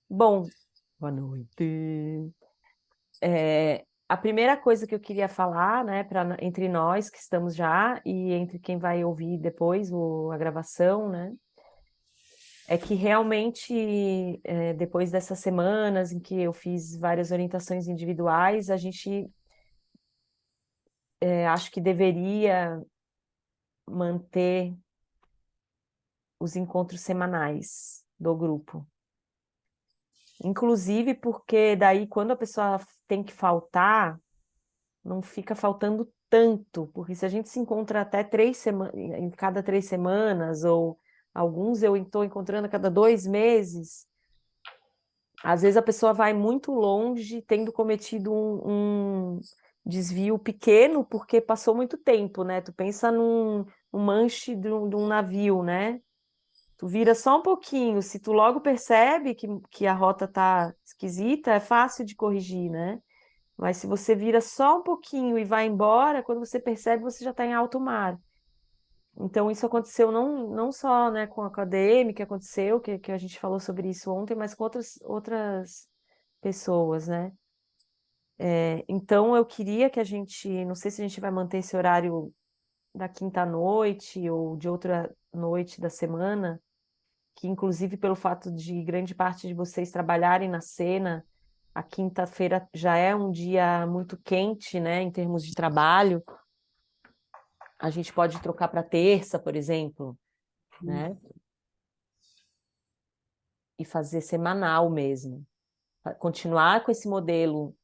Bom, boa noite. A primeira coisa que eu queria falar, né, entre nós que estamos já e entre quem vai ouvir depois a gravação, né, é que realmente, depois dessas semanas em que eu fiz várias orientações individuais, a gente, acho que deveria manter os encontros semanais do grupo. Inclusive porque daí, quando a pessoa tem que faltar, não fica faltando tanto, porque se a gente se encontra até 3 semanas, em cada 3 semanas, ou alguns eu estou encontrando a cada 2 meses, às vezes a pessoa vai muito longe, tendo cometido um desvio pequeno, porque passou muito tempo, né? Tu pensa num manche de um navio, né? Tu vira só um pouquinho, se tu logo percebe que a rota tá esquisita, é fácil de corrigir, né? Mas se você vira só um pouquinho e vai embora, quando você percebe, você já está em alto mar. Então, isso aconteceu não só, né, com a DM, que aconteceu, que a gente falou sobre isso ontem, mas com outras pessoas, né? Então, eu queria que a gente, não sei se a gente vai manter esse horário da quinta-noite ou de outra noite da semana, que inclusive pelo fato de grande parte de vocês trabalharem na cena, a quinta-feira já é um dia muito quente, né, em termos de trabalho. A gente pode trocar para terça, por exemplo, né, e fazer semanal mesmo. Continuar com esse modelo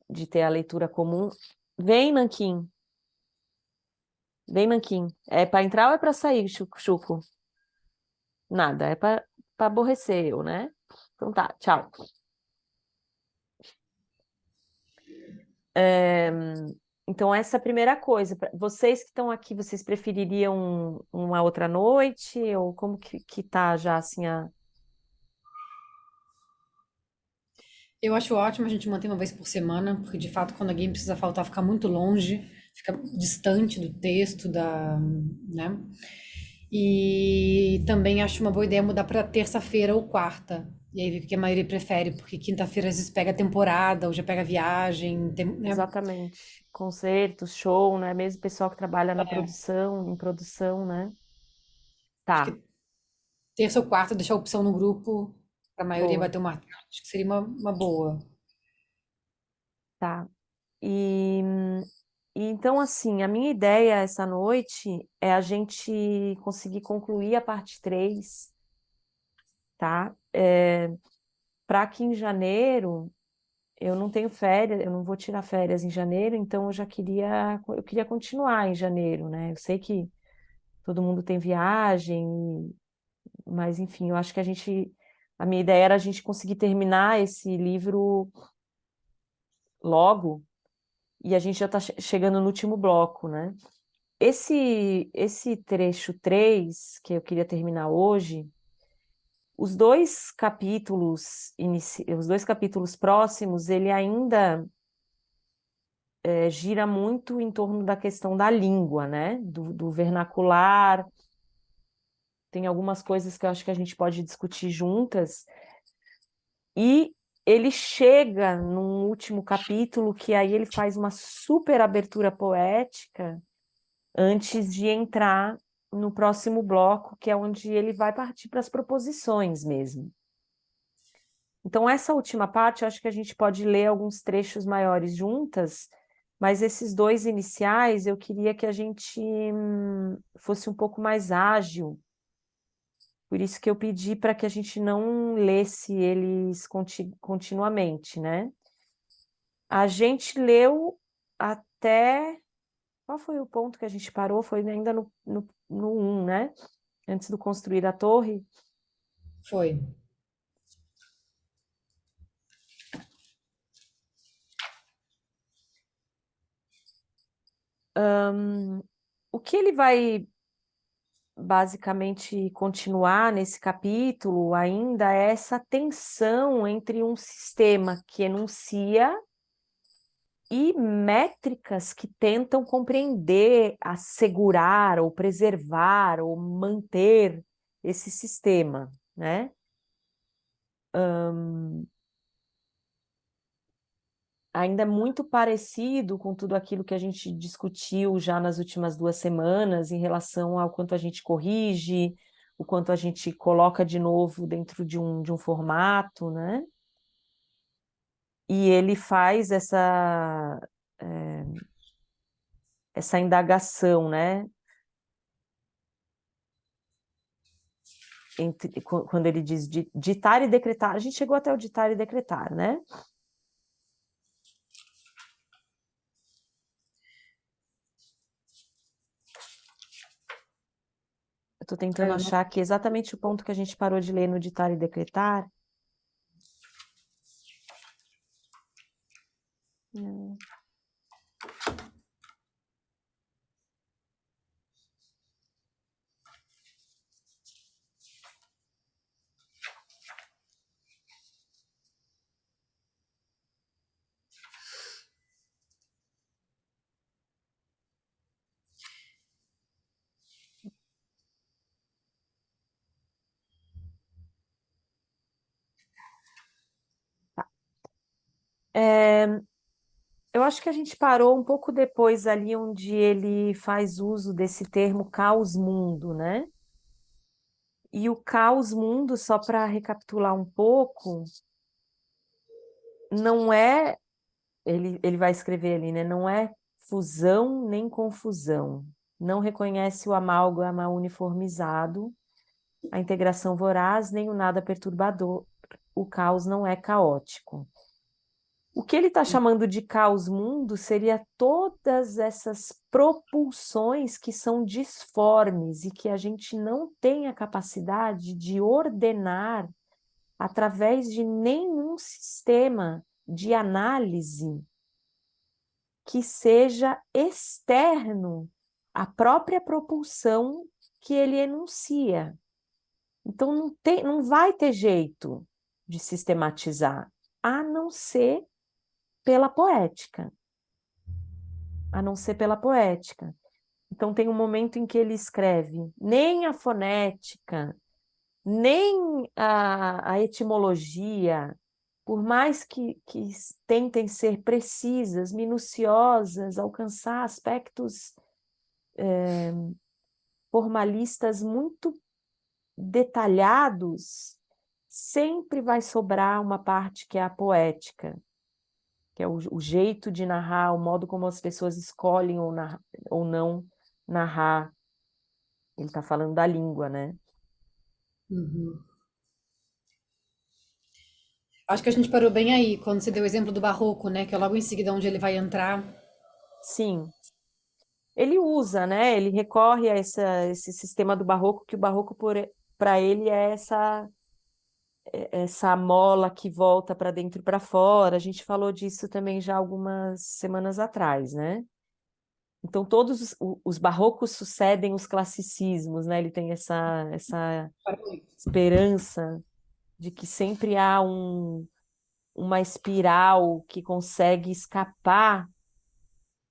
de ter a leitura comum. Vem, Nanquim. Vem, Nanquim. É para entrar ou é para sair, Chuco? Nada, é para aborrecer eu, né? Então tá, tchau. Então, essa é a primeira coisa. Vocês que estão aqui, vocês prefeririam uma outra noite? Ou como que tá já assim a. Eu acho ótimo a gente manter uma vez por semana, porque de fato, quando alguém precisa faltar, fica muito longe, fica distante do texto, né? E também acho uma boa ideia mudar para terça-feira ou quarta. E aí ver o que a maioria prefere, porque quinta-feira às vezes pega temporada, ou já pega viagem, né? Exatamente. Concertos, show, né? Mesmo o pessoal que trabalha na produção, em produção, né? Acho Tá, que terça ou quarta, deixar a opção no grupo, para a maioria boa. bater o martelo. Acho que seria uma boa. Tá. E, e então, assim, a minha ideia essa noite é a gente conseguir concluir a parte 3, tá? Para que em janeiro eu não tenho férias, eu não vou tirar férias em janeiro, então eu queria continuar em janeiro, né? Eu sei que todo mundo tem viagem, mas enfim, eu acho que a minha ideia era a gente conseguir terminar esse livro logo, e a gente já está chegando no último bloco, né? Esse trecho 3 que eu queria terminar hoje, os dois capítulos próximos, ele ainda gira muito em torno da questão da língua, né? Do vernacular. Tem algumas coisas que eu acho que a gente pode discutir juntas. E ele chega num último capítulo que aí ele faz uma super abertura poética antes de entrar no próximo bloco, que é onde ele vai partir para as proposições mesmo. Então, essa última parte, eu acho que a gente pode ler alguns trechos maiores juntas, mas esses dois iniciais, eu queria que a gente fosse um pouco mais ágil. Por isso que eu pedi para que a gente não lesse eles continuamente, né? A gente leu até. Qual foi o ponto que a gente parou? Foi ainda no 1, né? Antes do construir a torre. Foi. O que ele vai basicamente continuar nesse capítulo ainda é essa tensão entre um sistema que enuncia e métricas que tentam compreender, assegurar ou preservar ou manter esse sistema, né? ainda é muito parecido com tudo aquilo que a gente discutiu já nas últimas 2 semanas em relação ao quanto a gente corrige, o quanto a gente coloca de novo dentro de um formato, né? E ele faz essa indagação, né? Quando ele diz ditar e decretar, a gente chegou até o ditar e decretar, né? Eu estou tentando Eu não- achar aqui exatamente o ponto que a gente parou de ler no ditar e decretar. Hum. Tá. Eu acho que a gente parou um pouco depois ali onde ele faz uso desse termo caos mundo, né? E o caos mundo, só para recapitular um pouco, não é, ele vai escrever ali, né? Não é fusão nem confusão. Não reconhece o amálgama uniformizado, a integração voraz, nem o nada perturbador. O caos não é caótico. O que ele está chamando de caos mundo seria todas essas propulsões que são disformes e que a gente não tem a capacidade de ordenar através de nenhum sistema de análise que seja externo à própria propulsão que ele enuncia. Então não vai ter jeito de sistematizar, a não ser pela poética, a não ser pela poética. Então tem um momento em que ele escreve: nem a fonética, nem a etimologia, por mais que tentem ser precisas, minuciosas, alcançar aspectos formalistas muito detalhados, sempre vai sobrar uma parte que é a poética, que é o jeito de narrar, o modo como as pessoas escolhem ou não narrar. Ele está falando da língua, né? Uhum. Acho que a gente parou bem aí, quando você deu o exemplo do barroco, né? Que é logo em seguida onde ele vai entrar. Sim, ele usa, né? Ele recorre a esse sistema do barroco, que o barroco para ele é essa mola que volta para dentro e para fora. A gente falou disso também já algumas semanas atrás, né? Então todos os barrocos sucedem os classicismos, né? Ele tem essa Parou aí. esperança de que sempre há uma espiral que consegue escapar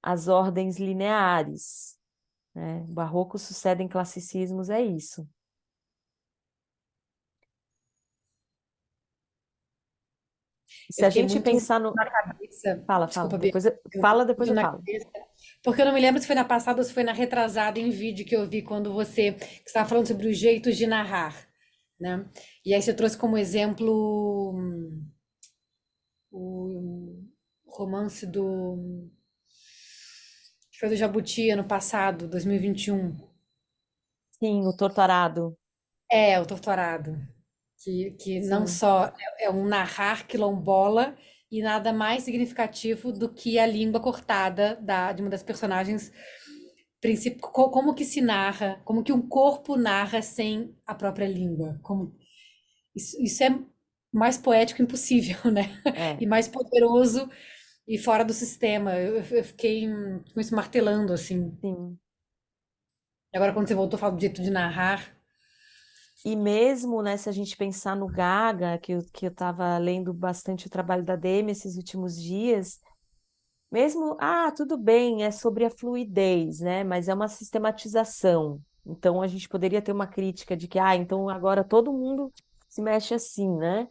às ordens lineares, né? Barroco sucedem classicismos, é isso. E se Eu a fiquei gente muito pensar no... na cabeça. Fala, Desculpa, Bia. depois Muito eu na falo. cabeça. Porque eu não me lembro se foi na passada ou se foi na retrasada em vídeo que eu vi quando você estava falando sobre os jeitos de narrar, né? E aí você trouxe como exemplo o romance do que foi do Jabuti ano passado, 2021. Sim, o Torturado. É, o Torturado. Que não Sim, só é um narrar quilombola e nada mais significativo do que a língua cortada de uma das personagens como que se narra, como que um corpo narra sem a própria língua. Isso é mais poético impossível, né? é, E mais poderoso e fora do sistema. Eu fiquei com isso martelando, assim. sim. Agora, quando você voltou a falar do jeito de narrar, E mesmo, né, se a gente pensar no Gaga, que eu estava lendo bastante o trabalho da Demi esses últimos dias, mesmo, tudo bem, é sobre a fluidez, né, mas é uma sistematização. Então a gente poderia ter uma crítica de que, então agora todo mundo se mexe assim, né?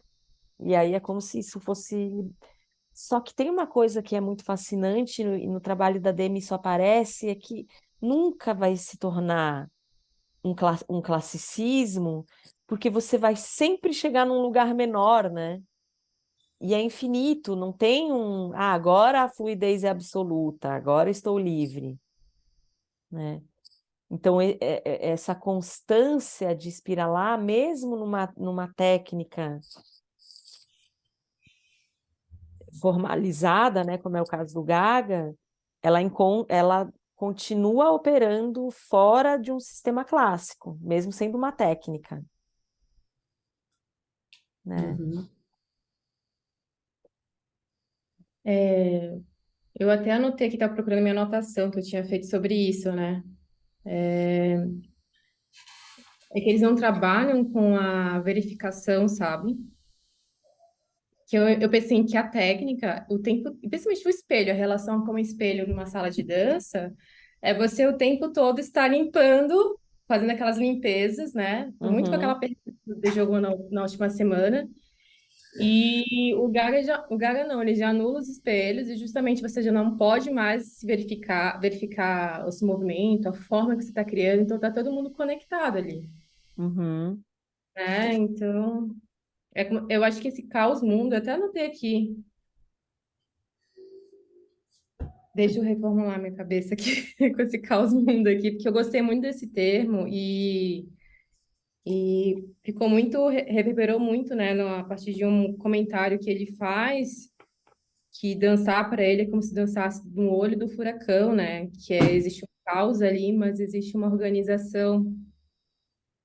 E aí é como se isso fosse. Só que tem uma coisa que é muito fascinante e no trabalho da Demi isso aparece, é que nunca vai se tornar um classicismo, porque você vai sempre chegar num lugar menor, né? E é infinito, não tem agora a fluidez é absoluta, agora estou livre, né? Então, essa constância de espiralar, mesmo numa técnica formalizada, né, como é o caso do Gaga, ela continua operando fora de um sistema clássico, mesmo sendo uma técnica, né? Uhum. É, eu até anotei que estava procurando minha anotação que eu tinha feito sobre isso, né? É que eles não trabalham com a verificação, sabe? Que eu pensei que a técnica, o tempo, principalmente o espelho, a relação com o espelho numa sala de dança, é você o tempo todo estar limpando, fazendo aquelas limpezas, né? Muito com aquela Uhum, pergunta que jogou na última semana. E o Gaga não, ele já anula os espelhos e justamente você já não pode mais se verificar o seu movimento, a forma que você está criando, então tá todo mundo conectado ali, uhum. né? Então, eu acho que esse caos mundo, eu até anotei aqui, deixa eu reformular minha cabeça aqui com esse caos mundo aqui, porque eu gostei muito desse termo e ficou muito, reverberou muito, né, a partir de um comentário que ele faz que dançar para ele é como se dançasse no olho do furacão, né? Existe um caos ali, mas existe uma organização.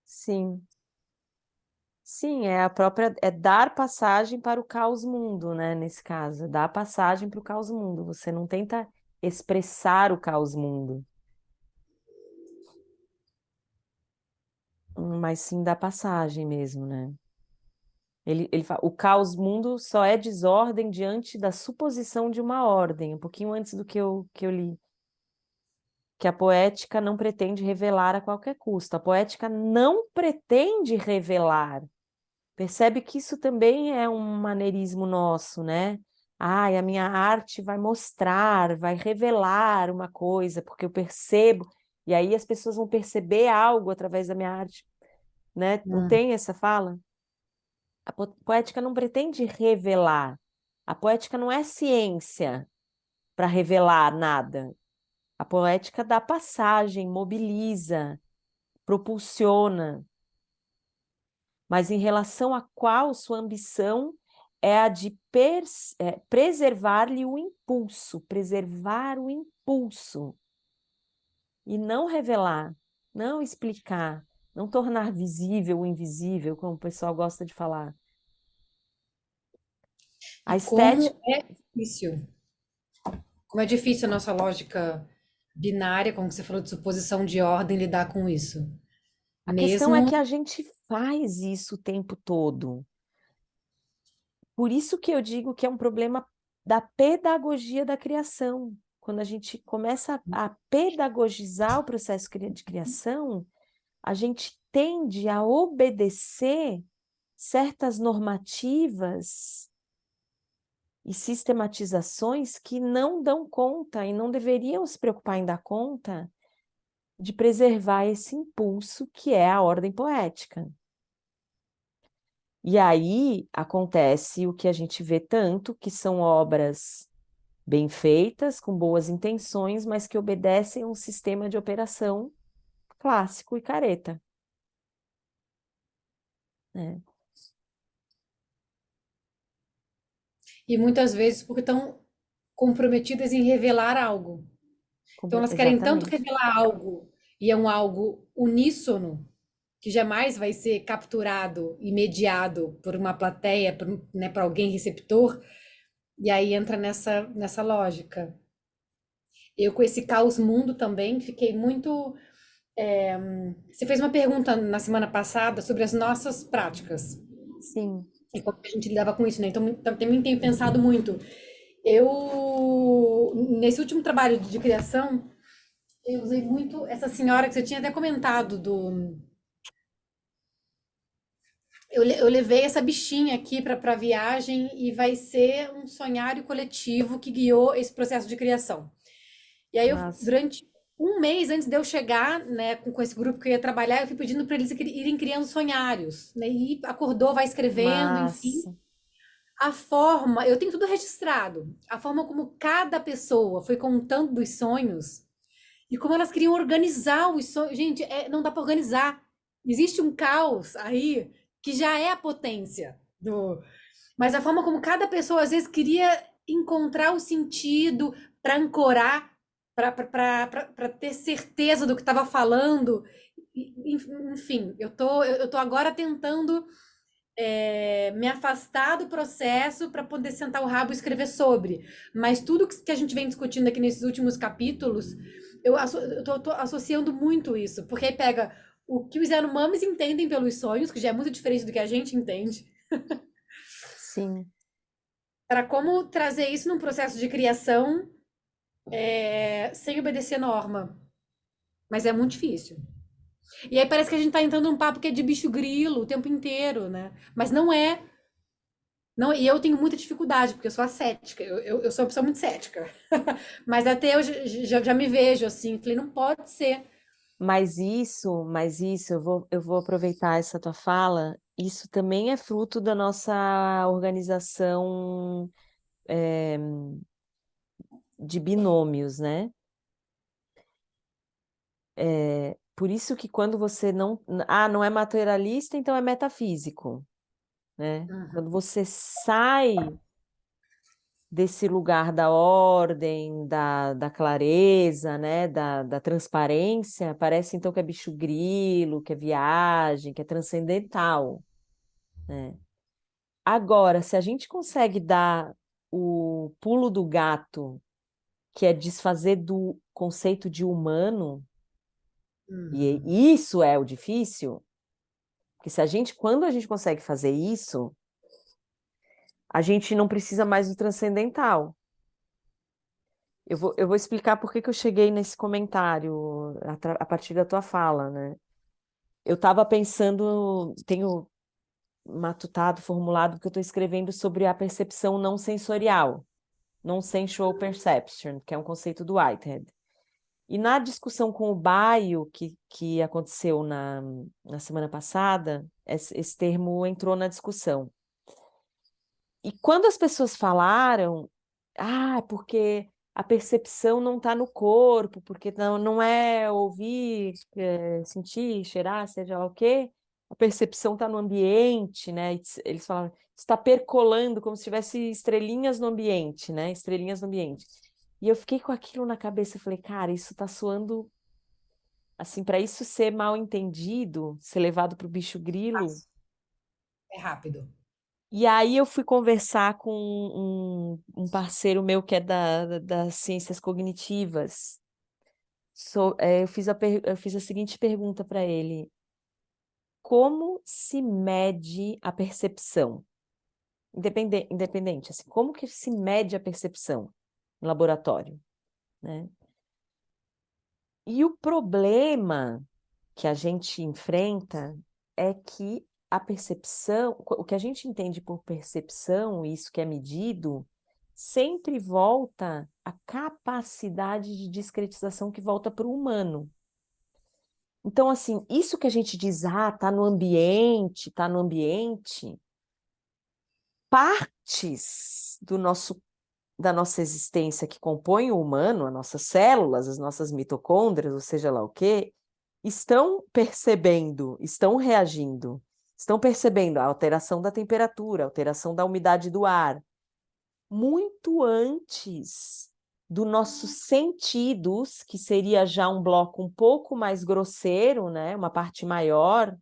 Sim, sim, é a própria, é dar passagem para o caos mundo, né? Nesse caso, dar passagem para o caos mundo. Você não tenta expressar o caos mundo, mas sim dar passagem mesmo, né? Ele fala, o caos mundo só é desordem diante da suposição de uma ordem, um pouquinho antes do que eu li, que a poética não pretende revelar a qualquer custo. A poética não pretende revelar. Percebe que isso também é um maneirismo nosso, né? Ai, a minha arte vai mostrar, vai revelar uma coisa, porque eu percebo, e aí as pessoas vão perceber algo através da minha arte, né? Não Hum. tem essa fala? A poética não pretende revelar. A poética não é ciência para revelar nada. A poética dá passagem, mobiliza, propulsiona, mas em relação a qual sua ambição é a de preservar-lhe o impulso, preservar o impulso, e não revelar, não explicar, não tornar visível o invisível, como o pessoal gosta de falar. A E estética. como é difícil a nossa lógica binária, como você falou de suposição de ordem, lidar com isso. A questão é que Mesmo, a gente faz isso o tempo todo. Por isso que eu digo que é um problema da pedagogia da criação. Quando a gente começa a pedagogizar o processo de criação, a gente tende a obedecer certas normativas e sistematizações que não dão conta e não deveriam se preocupar em dar conta de preservar esse impulso que é a ordem poética. E aí acontece o que a gente vê tanto, que são obras bem feitas, com boas intenções, mas que obedecem a um sistema de operação clássico e careta, né? e muitas vezes porque estão comprometidas em revelar algo. Então, elas querem tanto Exatamente. revelar algo, e é um algo uníssono, que jamais vai ser capturado e mediado por uma plateia, por, né, por alguém receptor, e aí entra nessa lógica. Eu, com esse caos mundo também, fiquei muito. Você fez uma pergunta na semana passada sobre as nossas práticas Sim. e como a gente lidava com isso, né? Então, também tenho pensado muito. Eu, nesse último trabalho de criação, eu usei muito essa senhora que você tinha até comentado do Eu levei essa bichinha aqui para a viagem e vai ser um sonhário coletivo que guiou esse processo de criação. E aí, Mas, durante um mês antes de eu chegar, né, com esse grupo que eu ia trabalhar, eu fui pedindo para eles irem criando sonhários, né? E acordou, vai escrevendo, enfim. mas, A forma, eu tenho tudo registrado. A forma como cada pessoa foi contando dos sonhos e como elas queriam organizar os sonhos. Gente, não dá para organizar. Existe um caos aí que já é a potência do. Mas a forma como cada pessoa às vezes queria encontrar o sentido para ancorar, para ter certeza do que estava falando. Enfim, eu tô agora tentando me afastar do processo para poder sentar o rabo e escrever sobre. Mas tudo que a gente vem discutindo aqui nesses últimos capítulos, eu tô associando muito isso, porque aí pega o que os Yanomamis entendem pelos sonhos, que já é muito diferente do que a gente entende, sim. para como trazer isso num processo de criação sem obedecer norma. Mas é muito difícil. E aí parece que a gente tá entrando num papo que é de bicho grilo o tempo inteiro, né? Mas não é. Não, e eu tenho muita dificuldade, porque eu sou ascética, eu sou uma pessoa muito cética. Mas até eu já me vejo assim, falei, não pode ser. Mas isso, eu vou aproveitar essa tua fala. Isso também é fruto da nossa organização, de binômios, né? Por isso que quando você não é materialista, então é metafísico, né? Uhum. Quando você sai desse lugar da ordem, da clareza, né? Da transparência, parece então que é bicho grilo, que é viagem, que é transcendental, né? Agora, se a gente consegue dar o pulo do gato, que é desfazer do conceito de humano, Uhum. e isso é o difícil, porque se a gente, quando a gente consegue fazer isso, a gente não precisa mais do transcendental. Eu vou explicar por que que eu cheguei nesse comentário a partir da tua fala, né? Eu estava pensando, tenho matutado, formulado, que eu estou escrevendo sobre a percepção não sensorial, non-sensual perception, que é um conceito do Whitehead. E na discussão com o Baio, que aconteceu na semana passada, esse termo entrou na discussão. E quando as pessoas falaram, porque a percepção não está no corpo, porque não é ouvir, sentir, cheirar, seja lá o quê, a percepção está no ambiente, né? Eles falavam, está percolando como se tivesse estrelinhas no ambiente, né? Estrelinhas no ambiente. E eu fiquei com aquilo na cabeça, eu falei, cara, isso está soando assim, para isso ser mal entendido, ser levado para o bicho grilo. É rápido. E aí eu fui conversar com um parceiro meu que é das ciências cognitivas. Eu fiz a seguinte pergunta para ele: como se mede a percepção? Independente, assim, como que se mede a percepção no laboratório, né? E o problema que a gente enfrenta é que a percepção, o que a gente entende por percepção, isso que é medido, sempre volta à capacidade de discretização que volta para o humano. Então, assim, isso que a gente diz, tá no ambiente, partes da nossa existência que compõem o humano, as nossas células, as nossas mitocôndrias, ou seja lá o quê, estão percebendo, estão reagindo, estão percebendo a alteração da temperatura, a alteração da umidade do ar, muito antes dos nossos sentidos, que seria já um bloco um pouco mais grosseiro, né, uma parte maior,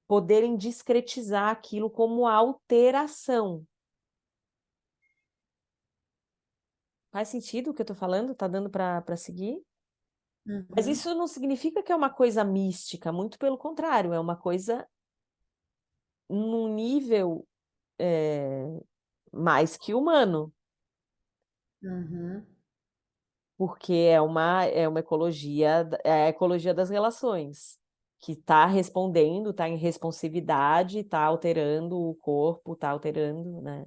poderem discretizar aquilo como alteração. Faz sentido o que eu estou falando? Tá dando para seguir? Mas Uhum. isso não significa que é uma coisa mística, muito pelo contrário, é uma coisa num nível mais que humano, Uhum. porque é uma ecologia, é a ecologia das relações. que está respondendo, está em responsividade, está alterando o corpo, está alterando, né?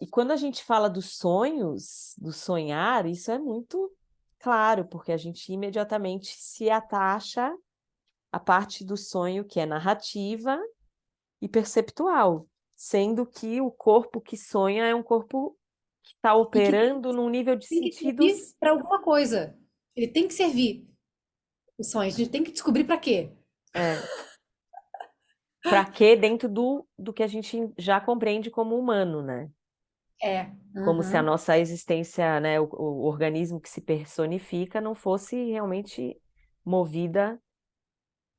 E quando a gente fala dos sonhos, do sonhar, isso é muito claro, porque a gente imediatamente se atacha à parte do sonho que é narrativa e perceptual, sendo que o corpo que sonha é um corpo que está E que operando num nível de tem que servir sentidos. para alguma coisa. Ele tem que servir o sonho. A gente tem que descobrir para quê. Para quê dentro do que a gente já compreende como humano, né? É. Como se a Uhum. nossa existência, né, o organismo que se personifica não fosse realmente movida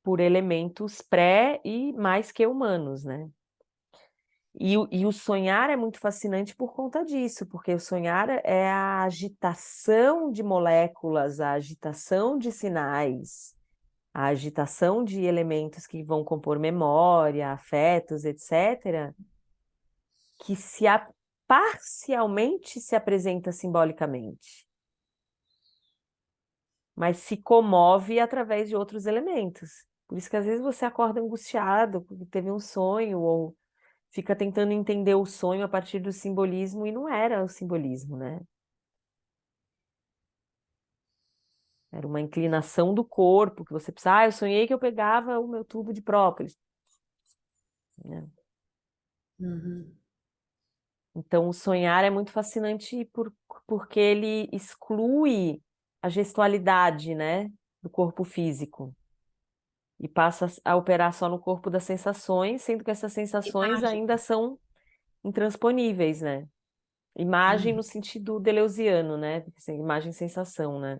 por elementos pré e mais que humanos, né? E o sonhar é muito fascinante por conta disso, porque o sonhar é a agitação de moléculas, a agitação de sinais, a agitação de elementos que vão compor memória, afetos, etc., que parcialmente se apresenta simbolicamente, mas se comove através de outros elementos. Por isso que às vezes você acorda angustiado porque teve um sonho, ou fica tentando entender o sonho a partir do simbolismo, e não era o simbolismo, né? Era uma inclinação do corpo, que você precisa, eu sonhei que eu pegava o meu tubo de própolis, né? Uhum. Então, o sonhar é muito fascinante porque ele exclui a gestualidade, né, do corpo físico e passa a operar só no corpo das sensações, sendo que essas sensações Imagem. ainda são intransponíveis, né? Imagem Uhum. no sentido deleuziano, né? Assim, imagem sensação, né?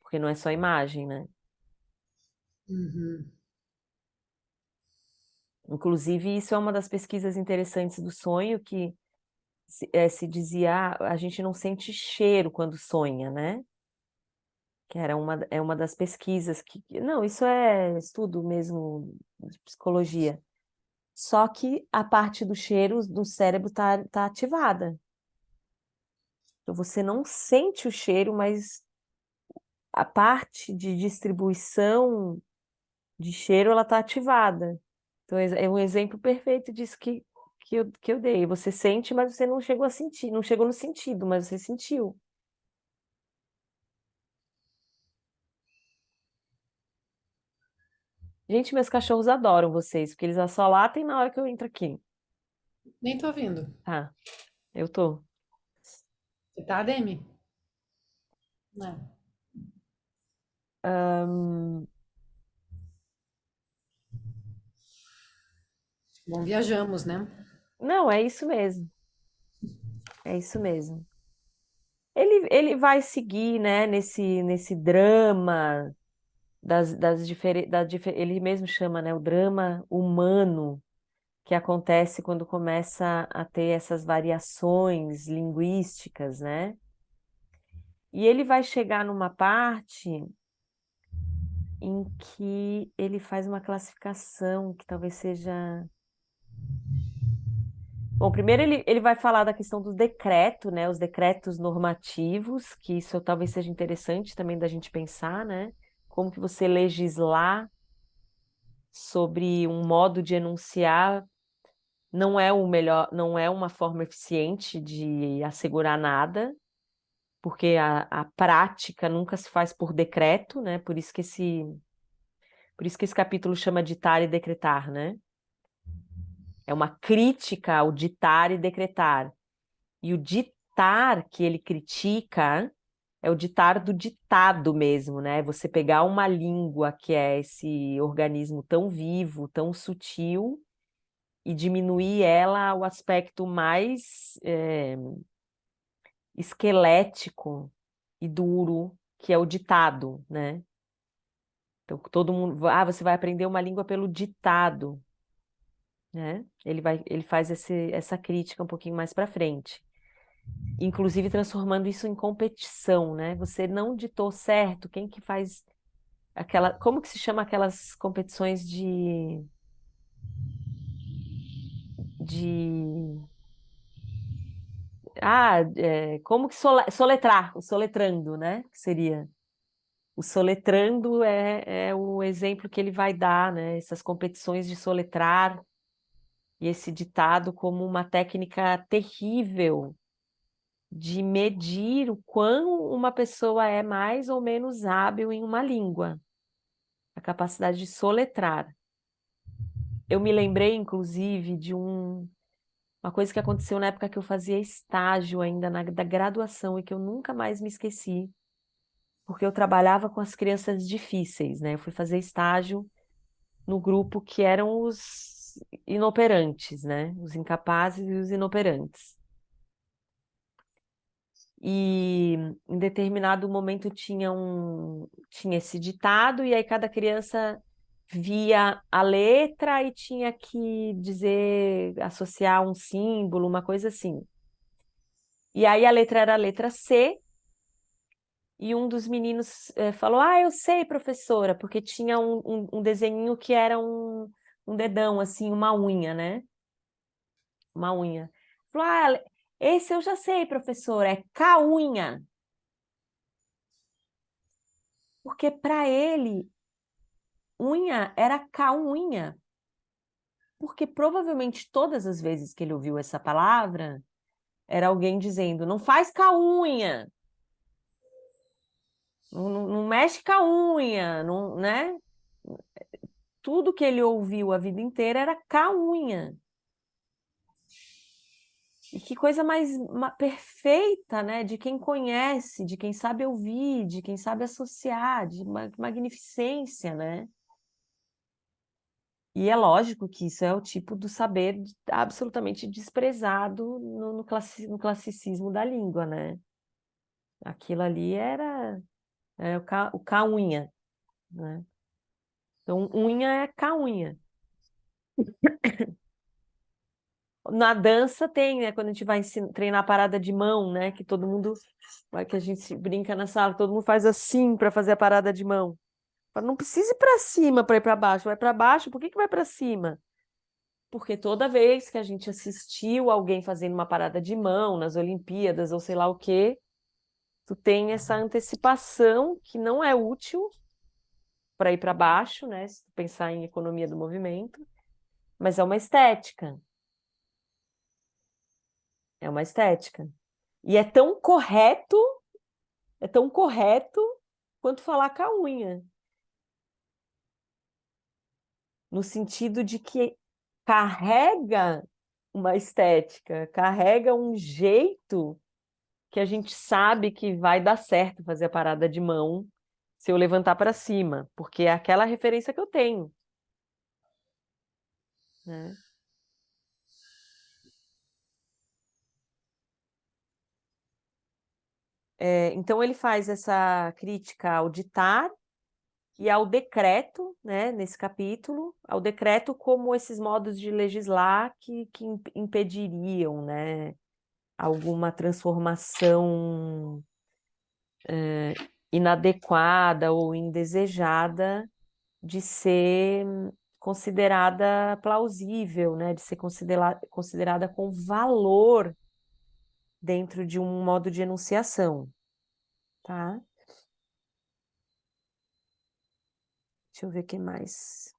Porque não é só imagem, né? Uhum. Inclusive, isso é uma das pesquisas interessantes do sonho, que se dizia, a gente não sente cheiro quando sonha, né? Que é uma das pesquisas Não, isso é estudo mesmo de psicologia. Só que a parte do cheiro do cérebro tá ativada. Então você não sente o cheiro, mas a parte de distribuição de cheiro ela tá ativada. Então é um exemplo perfeito disso que eu dei. Você sente, mas você não chegou a sentir, não chegou no sentido, mas você sentiu. Gente, meus cachorros adoram vocês, porque eles só latem na hora que eu entro aqui. Nem tô ouvindo. Tá, eu tô. Você tá, Demi? Não. Bom, viajamos, né? Não, é isso mesmo. É isso mesmo. Ele vai seguir, né, nesse drama ele mesmo chama, né, o drama humano que acontece quando começa a ter essas variações linguísticas, né? E ele vai chegar numa parte em que ele faz uma classificação que talvez seja. Bom, primeiro ele vai falar da questão do decreto, né? Os decretos normativos, que isso talvez seja interessante também da gente pensar, né? Como que você legislar sobre um modo de enunciar não é o melhor, não é uma forma eficiente de assegurar nada, porque a prática nunca se faz por decreto, né? Por isso que esse capítulo chama ditar e decretar, né? É uma crítica ao ditar e decretar. E o ditar que ele critica é o ditar do ditado mesmo, né? Você pegar uma língua que é esse organismo tão vivo, tão sutil, e diminuir ela ao aspecto mais esquelético e duro, que é o ditado, né? Então, todo mundo, você vai aprender uma língua pelo ditado, né? Ele faz essa crítica um pouquinho mais para frente. Inclusive transformando isso em competição, né? Você não ditou certo, quem que faz como que se chama aquelas competições de como que soletrar, o soletrando, né? Que seria. O soletrando é o exemplo que ele vai dar, né? Essas competições de soletrar e esse ditado como uma técnica terrível de medir o quão uma pessoa é mais ou menos hábil em uma língua, a capacidade de soletrar. Eu me lembrei, inclusive, de uma coisa que aconteceu na época que eu fazia estágio ainda da graduação e que eu nunca mais me esqueci, porque eu trabalhava com as crianças difíceis, né? Eu fui fazer estágio no grupo que eram os inoperantes, né? Os incapazes e os inoperantes. E em determinado momento tinha esse ditado, e aí cada criança via a letra e tinha que dizer, associar um símbolo, uma coisa assim. E aí a letra era a letra C, e um dos meninos falou: Ah, eu sei, professora, porque tinha um desenhinho que era um dedão, assim, uma unha, né? Uma unha. Falou: Ah, esse eu já sei, professora, é K-unha. Porque para ele, unha era K-unha. Porque provavelmente todas as vezes que ele ouviu essa palavra, era alguém dizendo: Não faz K-unha. Não mexe com a unha, não, né? Tudo que ele ouviu a vida inteira era K-unha. E que coisa mais perfeita, né? De quem conhece, de quem sabe ouvir, de quem sabe associar, de magnificência, né? E é lógico que isso é o tipo do saber absolutamente desprezado no classicismo da língua, né? Aquilo ali era o K-unha, né? Então, unha é K-unha. Na dança tem, né? Quando a gente vai treinar a parada de mão, né? Que todo mundo, que a gente brinca na sala, todo mundo faz assim para fazer a parada de mão. Não precisa ir para cima para ir para baixo, vai para baixo, por que que vai para cima? Porque toda vez que a gente assistiu alguém fazendo uma parada de mão nas Olimpíadas ou sei lá o quê, tu tem essa antecipação que não é útil para ir para baixo, né? Se tu pensar em economia do movimento, mas é uma estética. É uma estética. E é tão correto quanto falar com a unha, no sentido de que carrega uma estética, carrega um jeito que a gente sabe que vai dar certo fazer a parada de mão se eu levantar para cima, porque é aquela referência que eu tenho, né? Então ele faz essa crítica ao ditar e ao decreto, né, nesse capítulo, ao decreto como esses modos de legislar que impediriam, né, alguma transformação inadequada ou indesejada de ser considerada plausível, né, de ser considerada com valor dentro de um modo de enunciação, tá? Deixa eu ver o que mais.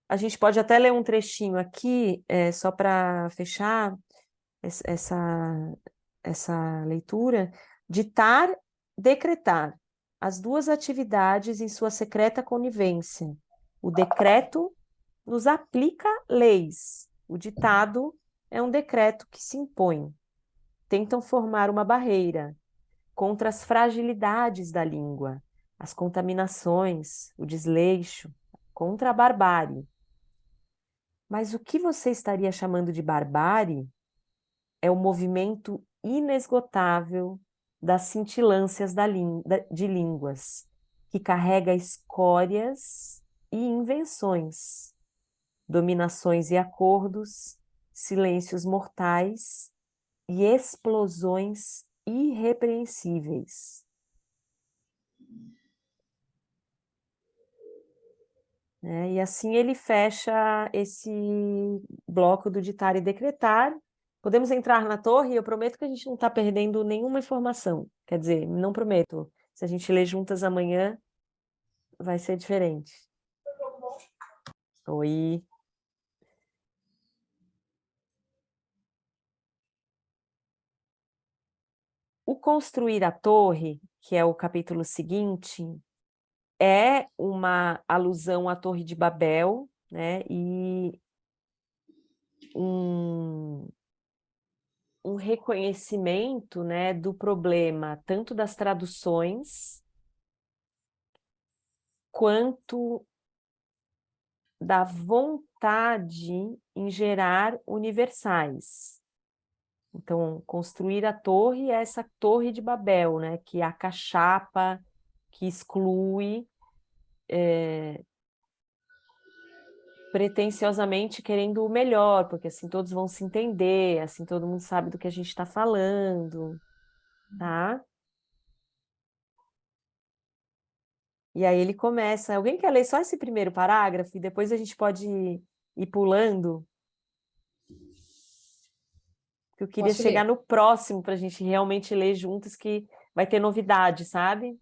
A gente pode até ler um trechinho aqui, só para fechar essa, essa leitura. Ditar, decretar. As duas atividades em sua secreta conivência. O decreto nos aplica leis. O ditado é um decreto que se impõe. Tentam formar uma barreira contra as fragilidades da língua, as contaminações, o desleixo, contra a barbárie. Mas o que você estaria chamando de barbárie é o movimento inesgotável das cintilâncias de línguas, que carrega escórias e invenções, dominações e acordos, silêncios mortais e explosões irrepreensíveis. 」 . 」 . 」 . 」 . 」 . 」 . 」 . 」 . 」 . 」 . 」 . 」 . 」 . 」 . 」 . 」 . 」 . 」 . 」 . 」 . 」 . 」 . 」 . 」 . 」 . 」 . 」 . 」né? E assim ele fecha esse bloco do ditar e decretar. Podemos entrar na torre, e eu prometo que a gente não está perdendo nenhuma informação. Quer dizer, não prometo. Se a gente ler juntas amanhã, vai ser diferente. Oi. O construir a torre, que é o capítulo seguinte, é uma alusão à Torre de Babel, né? E um, um reconhecimento, né, do problema tanto das traduções quanto da vontade em gerar universais. Então, construir a torre é essa torre de Babel, né, que acachapa, que exclui, pretensiosamente querendo o melhor, porque assim todos vão se entender, assim todo mundo sabe do que a gente está falando, tá? E aí ele começa. Alguém quer ler só esse primeiro parágrafo e depois a gente pode ir pulando? Porque eu queria Posso chegar ler. no próximo para a gente realmente ler juntos, que vai ter novidade, sabe?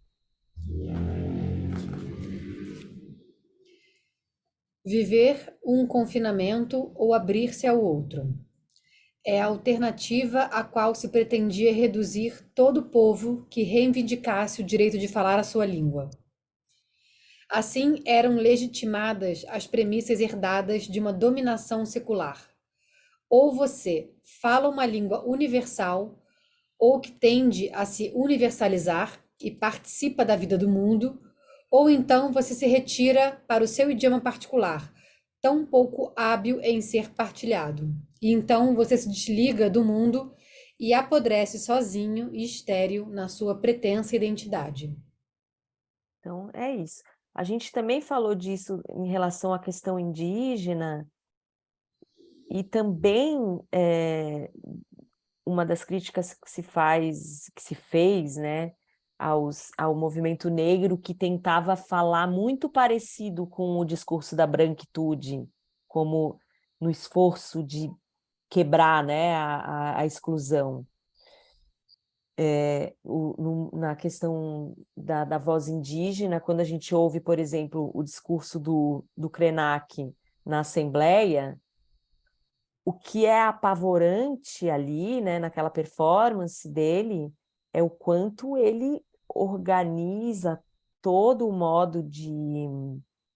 Viver um confinamento ou abrir-se ao outro. É a alternativa a qual se pretendia reduzir todo povo que reivindicasse o direito de falar a sua língua. Assim eram legitimadas as premissas herdadas de uma dominação secular. Ou você fala uma língua universal, ou que tende a se universalizar e participa da vida do mundo, ou então você se retira para o seu idioma particular, tão pouco hábil em ser partilhado. E então você se desliga do mundo e apodrece sozinho e estéril na sua pretensa identidade. Então, é isso. A gente também falou disso em relação à questão indígena, e também uma das críticas que se faz, que se fez, né, ao movimento negro, que tentava falar muito parecido com o discurso da branquitude, como no esforço de quebrar, né, a exclusão. Na questão da voz indígena, quando a gente ouve, por exemplo, o discurso do Krenak na Assembleia, o que é apavorante ali, né, naquela performance dele, é o quanto ele organiza todo o modo de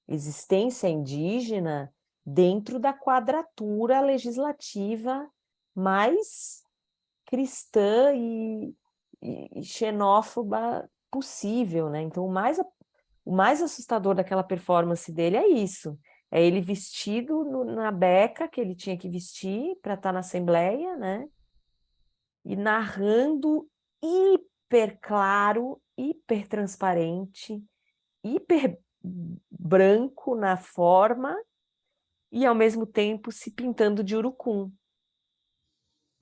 existência indígena dentro da quadratura legislativa mais cristã e xenófoba possível, né? Então, o mais assustador daquela performance dele é isso. É ele vestido na beca que ele tinha que vestir para estar na Assembleia, né? E narrando hiper claro, hiper transparente, hiper branco na forma e, ao mesmo tempo, se pintando de urucum.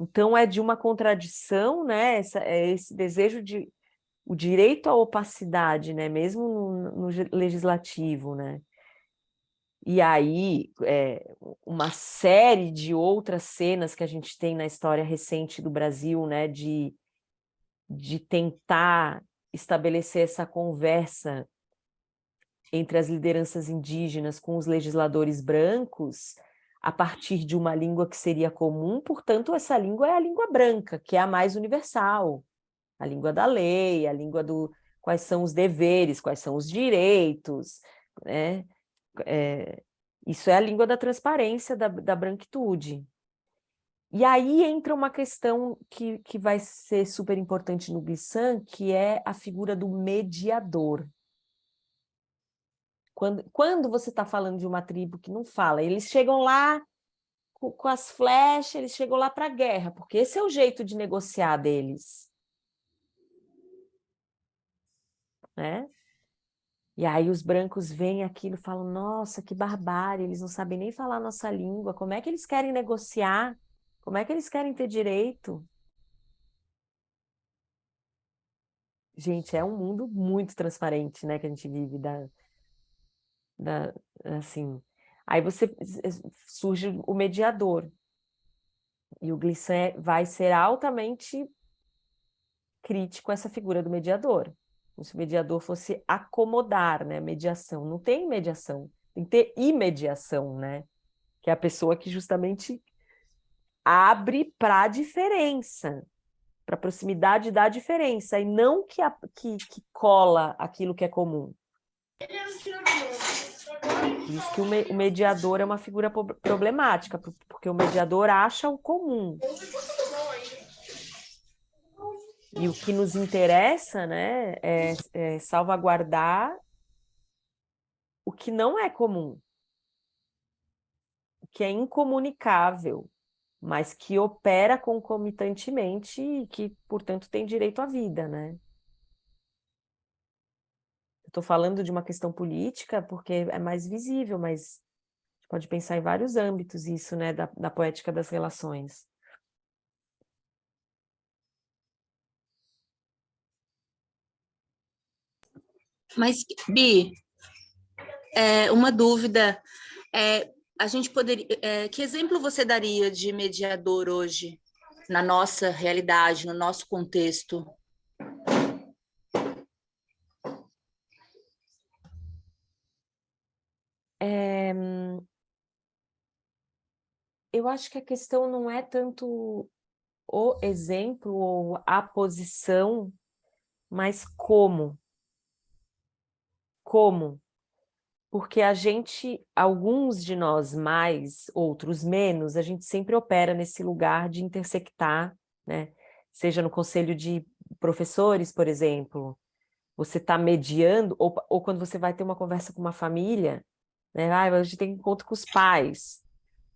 Então, é de uma contradição, né? Esse desejo de o direito à opacidade, né? Mesmo no legislativo, né? E aí, uma série de outras cenas que a gente tem na história recente do Brasil, né? De tentar estabelecer essa conversa entre as lideranças indígenas com os legisladores brancos, a partir de uma língua que seria comum, portanto, essa língua é a língua branca, que é a mais universal, a língua da lei, a língua do quais são os deveres, quais são os direitos, né? Isso é a língua da transparência, da branquitude. E aí entra uma questão que vai ser super importante no Glissant, que é a figura do mediador. Quando você está falando de uma tribo que não fala, eles chegam lá com as flechas, eles chegam lá para a guerra, porque esse é o jeito de negociar deles, né? E aí os brancos veem aquilo e falam, nossa, que barbárie, eles não sabem nem falar a nossa língua, como é que eles querem negociar? Como é que eles querem ter direito? Gente, é um mundo muito transparente, né, que a gente vive assim, aí surge o mediador. E o Glissant vai ser altamente crítico a essa figura do mediador. Como se o mediador fosse acomodar, né? Mediação. Não tem mediação, tem que ter imediação, né? Que é a pessoa que justamente abre para a diferença, para a proximidade da diferença, e não que cola aquilo que é comum. Por isso que o mediador é uma figura problemática, porque o mediador acha o comum. E o que nos interessa, né, é salvaguardar o que não é comum, o que é incomunicável, mas que opera concomitantemente e que, portanto, tem direito à vida, né? Estou falando de uma questão política porque é mais visível, mas a gente pode pensar em vários âmbitos isso, né, da poética das relações. Mas, Bi, uma dúvida. A gente poderia. Que exemplo você daria de mediador hoje, na nossa realidade, no nosso contexto? Eu acho que a questão não é tanto o exemplo ou a posição, mas como. Como? Porque alguns de nós mais, outros menos, a gente sempre opera nesse lugar de intersectar, né? Seja no conselho de professores, por exemplo, você está mediando, ou quando você vai ter uma conversa com uma família, né? A gente tem encontro com os pais.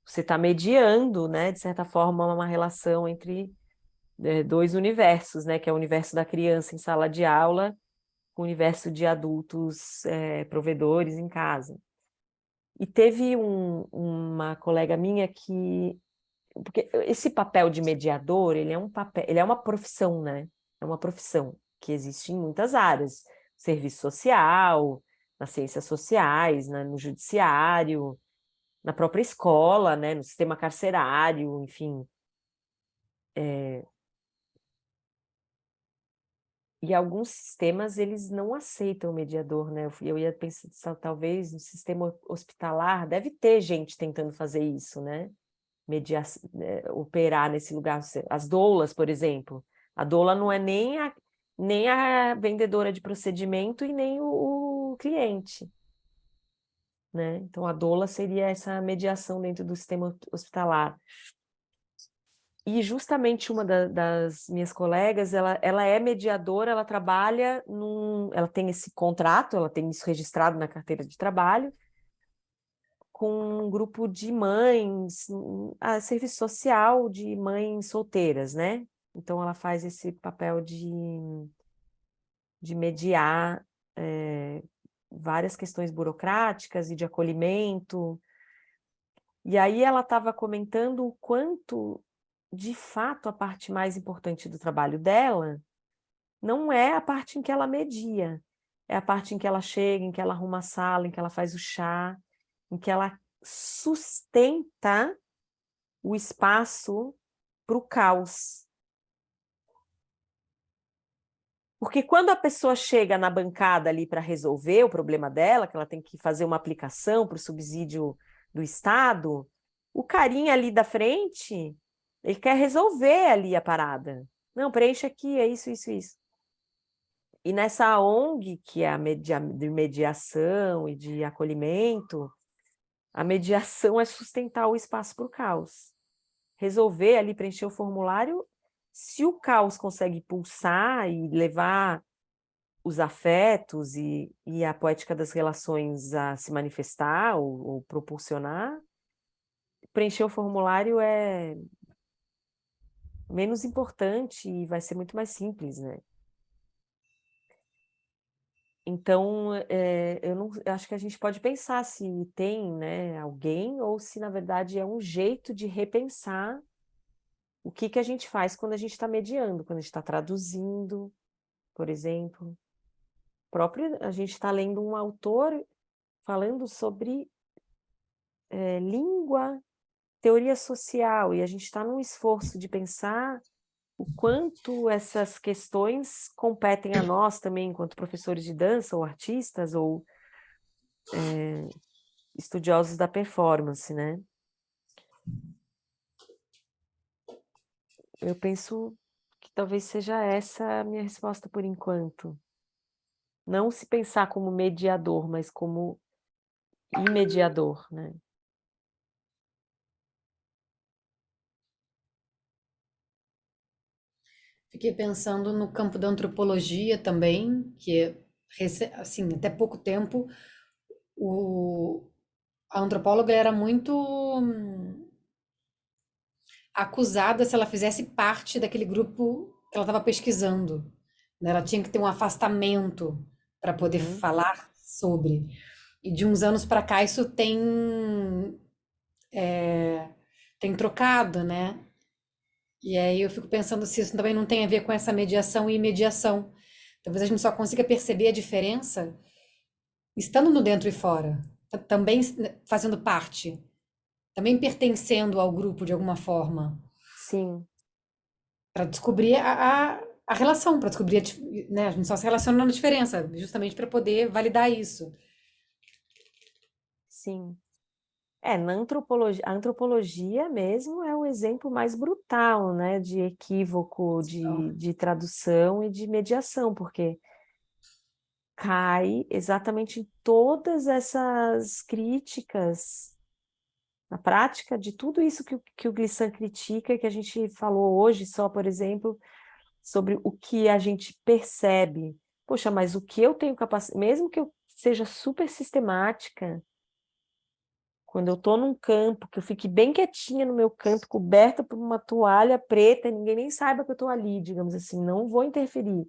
Você está mediando, né? De certa forma, uma relação entre dois universos, né? Que é o universo da criança em sala de aula, com o universo de adultos provedores em casa. E teve uma colega minha que... Porque esse papel de mediador, ele é uma profissão, né? É uma profissão que existe em muitas áreas. Serviço social, nas ciências sociais, no judiciário, na própria escola, né? No sistema carcerário, enfim. E alguns sistemas, eles não aceitam o mediador, né? Eu ia pensar, talvez, no sistema hospitalar, deve ter gente tentando fazer isso, né? Operar nesse lugar. As doulas, por exemplo. A doula não é nem a vendedora de procedimento e nem o cliente, né? Então, a doula seria essa mediação dentro do sistema hospitalar. E justamente uma das minhas colegas, ela é mediadora, ela trabalha ela tem esse contrato, ela tem isso registrado na carteira de trabalho, com um grupo de mães, serviço social de mães solteiras, né? Então ela faz esse papel de mediar várias questões burocráticas e de acolhimento. E aí ela estava comentando o quanto, de fato, a parte mais importante do trabalho dela não é a parte em que ela media, é a parte em que ela chega, em que ela arruma a sala, em que ela faz o chá, em que ela sustenta o espaço para o caos. Porque quando a pessoa chega na bancada ali para resolver o problema dela, que ela tem que fazer uma aplicação para o subsídio do Estado, o carinha ali da frente, ele quer resolver ali a parada. Não, preenche aqui, é isso, isso, isso. E nessa ONG, que é a de mediação e de acolhimento, a mediação é sustentar o espaço para o caos. Resolver ali, preencher o formulário, se o caos consegue pulsar e levar os afetos e a poética das relações a se manifestar ou propulsionar, preencher o formulário é menos importante e vai ser muito mais simples, né? Então, eu acho que a gente pode pensar se tem, né, alguém ou se, na verdade, é um jeito de repensar o que a gente faz quando a gente está mediando, quando a gente está traduzindo, por exemplo. A gente está lendo um autor falando sobre língua, teoria social, e a gente está num esforço de pensar o quanto essas questões competem a nós também, enquanto professores de dança, ou artistas, ou estudiosos da performance, né? Eu penso que talvez seja essa a minha resposta por enquanto. Não se pensar como mediador, mas como imediador, né? Fiquei pensando no campo da antropologia também, que assim, até pouco tempo, o, a antropóloga era muito acusada se ela fizesse parte daquele grupo que ela estava pesquisando, né? Ela tinha que ter um afastamento para poder Uhum. falar sobre. E de uns anos para cá isso tem trocado, né? E aí eu fico pensando se isso também não tem a ver com essa mediação e imediação. Talvez a gente só consiga perceber a diferença estando no dentro e fora, também fazendo parte, também pertencendo ao grupo de alguma forma, Sim, para descobrir a relação, para descobrir, né? A gente só se relaciona na diferença, justamente para poder validar isso. sim. Na antropologia, a antropologia mesmo é o exemplo mais brutal, né, de equívoco, de tradução e de mediação, porque cai exatamente em todas essas críticas, na prática, de tudo isso que o Glissant critica, que a gente falou hoje só, por exemplo, sobre o que a gente percebe. Poxa, mas o que eu tenho capacidade, mesmo que eu seja super sistemática, quando eu estou num campo, que eu fique bem quietinha no meu canto, coberta por uma toalha preta, e ninguém nem saiba que eu estou ali, digamos assim, não vou interferir.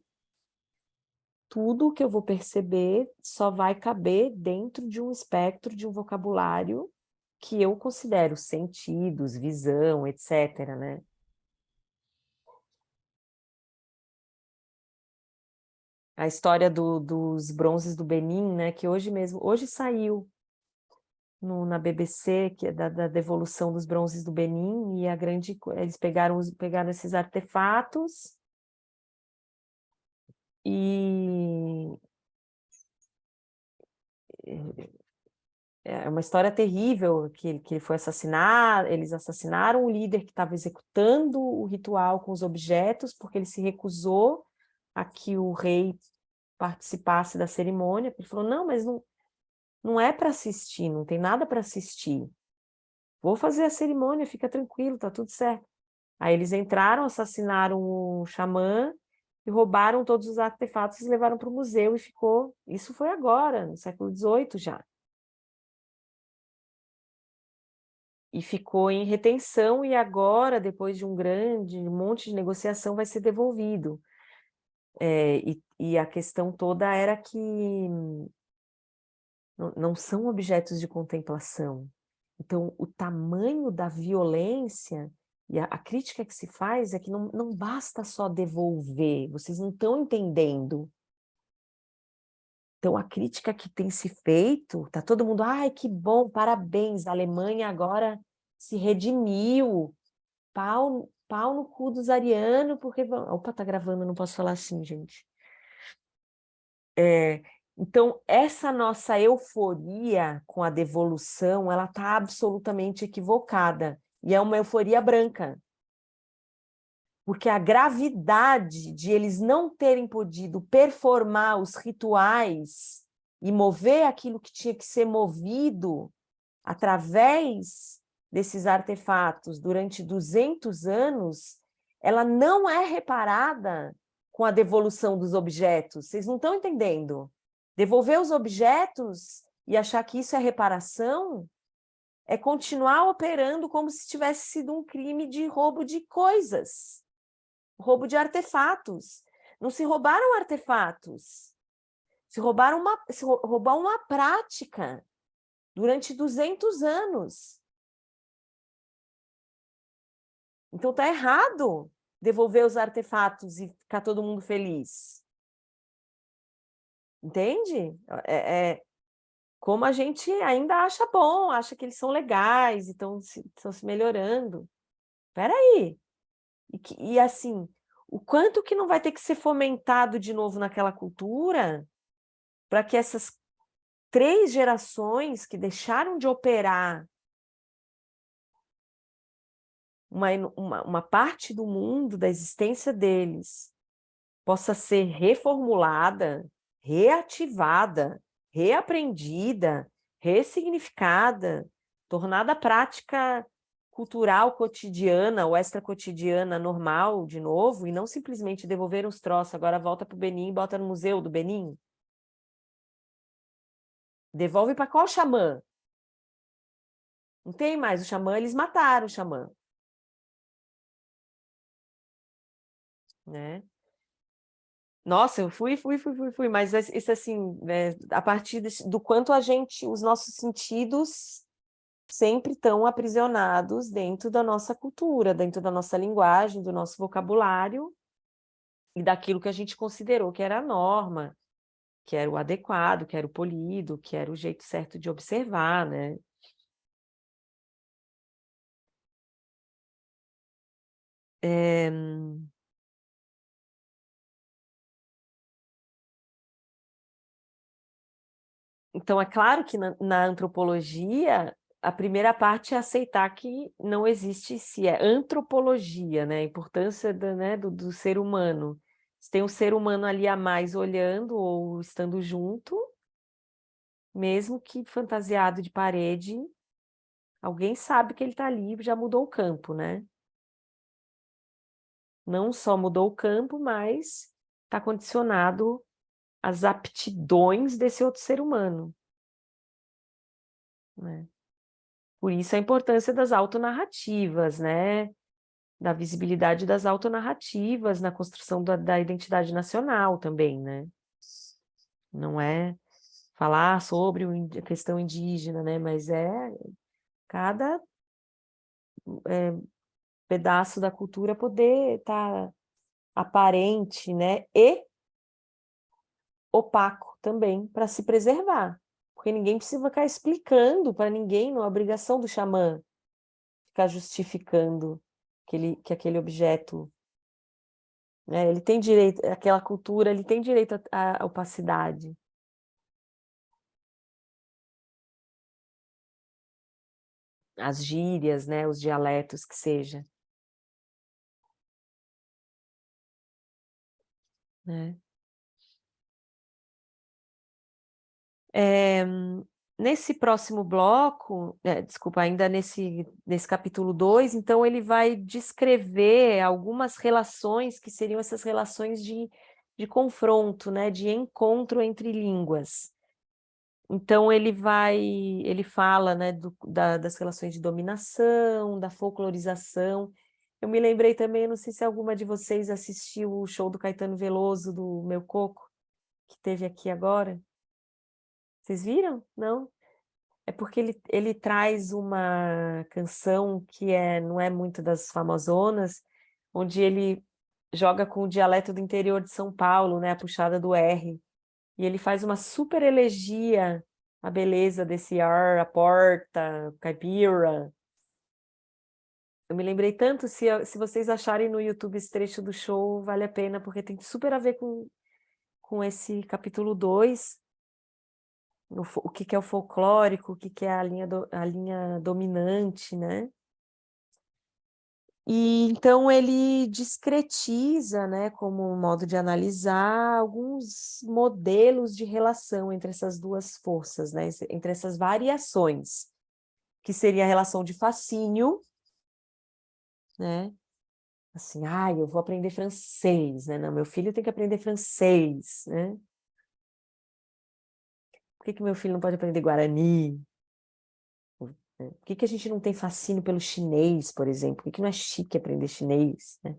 Tudo que eu vou perceber só vai caber dentro de um espectro, de um vocabulário que eu considero sentidos, visão, etc., né? A história dos bronzes do Benin, né? Que hoje saiu na BBC, que é da devolução dos bronzes do Benin, e eles pegaram esses artefatos e é uma história terrível, que ele foi assassinado, eles assassinaram o líder que estava executando o ritual com os objetos, porque ele se recusou a que o rei participasse da cerimônia. Ele falou, não, mas não é para assistir, não tem nada para assistir. Vou fazer a cerimônia, fica tranquilo, tá tudo certo. Aí eles entraram, assassinaram o xamã e roubaram todos os artefatos e levaram para o museu e ficou. Isso foi agora, no século XVIII já. E ficou em retenção e agora, depois de um monte de negociação, vai ser devolvido. E a questão toda era que não são objetos de contemplação. Então, o tamanho da violência e a crítica que se faz é que não basta só devolver, vocês não estão entendendo. Então, a crítica que tem se feito, tá todo mundo, ai, que bom, parabéns, a Alemanha agora se redimiu, pau no cu dos arianos, porque... Opa, tá gravando, não posso falar assim, gente. Então, essa nossa euforia com a devolução, ela está absolutamente equivocada. E é uma euforia branca. Porque a gravidade de eles não terem podido performar os rituais e mover aquilo que tinha que ser movido através desses artefatos durante 200 anos, ela não é reparada com a devolução dos objetos. Vocês não estão entendendo? Devolver os objetos e achar que isso é reparação é continuar operando como se tivesse sido um crime de roubo de coisas, roubo de artefatos. Não se roubaram artefatos, se roubar uma prática durante 200 anos. Então está errado devolver os artefatos e ficar todo mundo feliz. Entende? como a gente ainda acha bom, acha que eles são legais e estão se melhorando. Espera aí. E assim, o quanto que não vai ter que ser fomentado de novo naquela cultura para que essas 3 gerações que deixaram de operar uma parte do mundo, da existência deles, possa ser reformulada, reativada, reaprendida, ressignificada, tornada prática cultural cotidiana ou extracotidiana normal de novo, e não simplesmente devolver os troços, agora volta para o Benin e bota no museu do Benin. Devolve para qual xamã? Não tem mais o xamã, eles mataram o xamã. Né? Nossa, eu fui, mas isso assim, né, a partir do quanto os nossos sentidos sempre estão aprisionados dentro da nossa cultura, dentro da nossa linguagem, do nosso vocabulário e daquilo que a gente considerou que era a norma, que era o adequado, que era o polido, que era o jeito certo de observar, né? Então, é claro que na antropologia, a primeira parte é aceitar que não existe se é antropologia, né? A importância né, do ser humano. Se tem um ser humano ali a mais olhando ou estando junto, mesmo que fantasiado de parede, alguém sabe que ele está ali, já mudou o campo, né? Não só mudou o campo, mas está condicionado às aptidões desse outro ser humano, né? Por isso a importância das autonarrativas, né? Da visibilidade das autonarrativas na construção da identidade nacional também, né? Não é falar sobre a questão indígena, né? Mas cada pedaço da cultura poder estar aparente, né? E opaco também para se preservar. Porque ninguém precisa ficar explicando para ninguém, não é obrigação do xamã ficar justificando que aquele objeto, né, ele tem direito, aquela cultura, ele tem direito à opacidade. As gírias, né, os dialetos que seja. Né? Nesse próximo bloco, desculpa, ainda nesse capítulo 2, então ele vai descrever algumas relações que seriam essas relações de confronto, né, de encontro entre línguas. Então ele fala, né, das relações de dominação, da folclorização. Eu me lembrei também, não sei se alguma de vocês assistiu o show do Caetano Veloso, do Meu Coco, que teve aqui agora. Vocês viram? Não? É porque ele traz uma canção que não é muito das famosonas, onde ele joga com o dialeto do interior de São Paulo, né, a puxada do R. E ele faz uma super elegia à beleza desse ar, a porta, caipira. Eu me lembrei tanto, se vocês acharem no YouTube esse trecho do show, vale a pena, porque tem super a ver com esse capítulo 2, o que que é o folclórico, o que que é a linha dominante, né? E então ele discretiza, né, como um modo de analisar alguns modelos de relação entre essas duas forças, né, entre essas variações, que seria a relação de fascínio, né? Assim, eu vou aprender francês, né? Não, meu filho tem que aprender francês, né? Por que meu filho não pode aprender Guarani? Por que a gente não tem fascínio pelo chinês, por exemplo? Por que não é chique aprender chinês, né?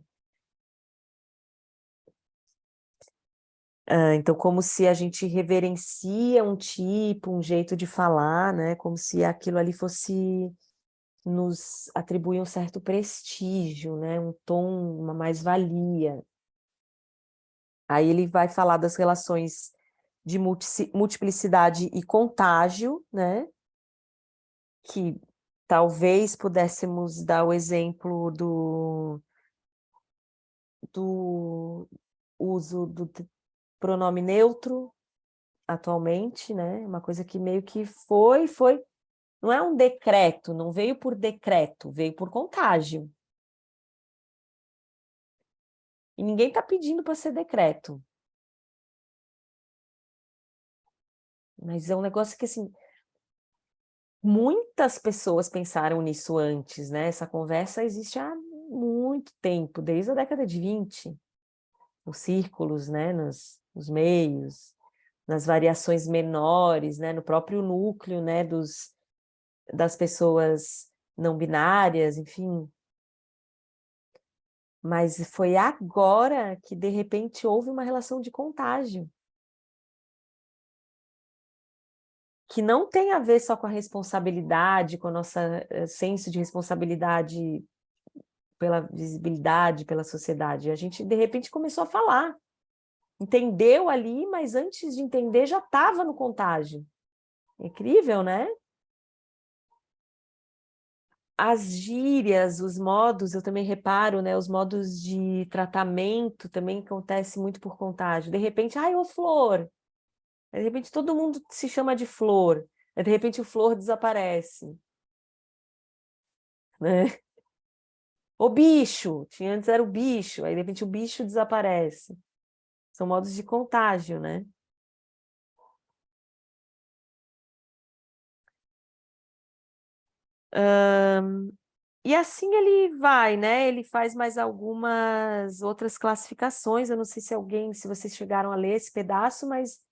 Então, como se a gente reverencia um tipo, um jeito de falar, né? Como se aquilo ali fosse nos atribuir um certo prestígio, né? Um tom, uma mais-valia. Aí ele vai falar das relações de multiplicidade e contágio, né? Que talvez pudéssemos dar o exemplo do uso do pronome neutro atualmente, né? Uma coisa que meio que foi, não é um decreto, não veio por decreto, veio por contágio. E ninguém está pedindo para ser decreto. Mas é um negócio que, assim, muitas pessoas pensaram nisso antes, né? Essa conversa existe há muito tempo, desde a década de 20, nos círculos, né? Nos meios, nas variações menores, né? No próprio núcleo, né? Das pessoas não binárias, enfim. Mas foi agora que, de repente, houve uma relação de contágio. Que não tem a ver só com a responsabilidade, com o nosso senso de responsabilidade pela visibilidade, pela sociedade. A gente, de repente, começou a falar. Entendeu ali, mas antes de entender já estava no contágio. Incrível, né? As gírias, os modos, eu também reparo, né? Os modos de tratamento também acontece muito por contágio. De repente, ai, ô Flor! De repente todo mundo se chama de Flor. De repente o Flor desaparece. Né? O bicho! Antes era o bicho, aí de repente o bicho desaparece. São modos de contágio, né? E assim ele vai, né? Ele faz mais algumas outras classificações. Eu não sei se vocês chegaram a ler esse pedaço, mas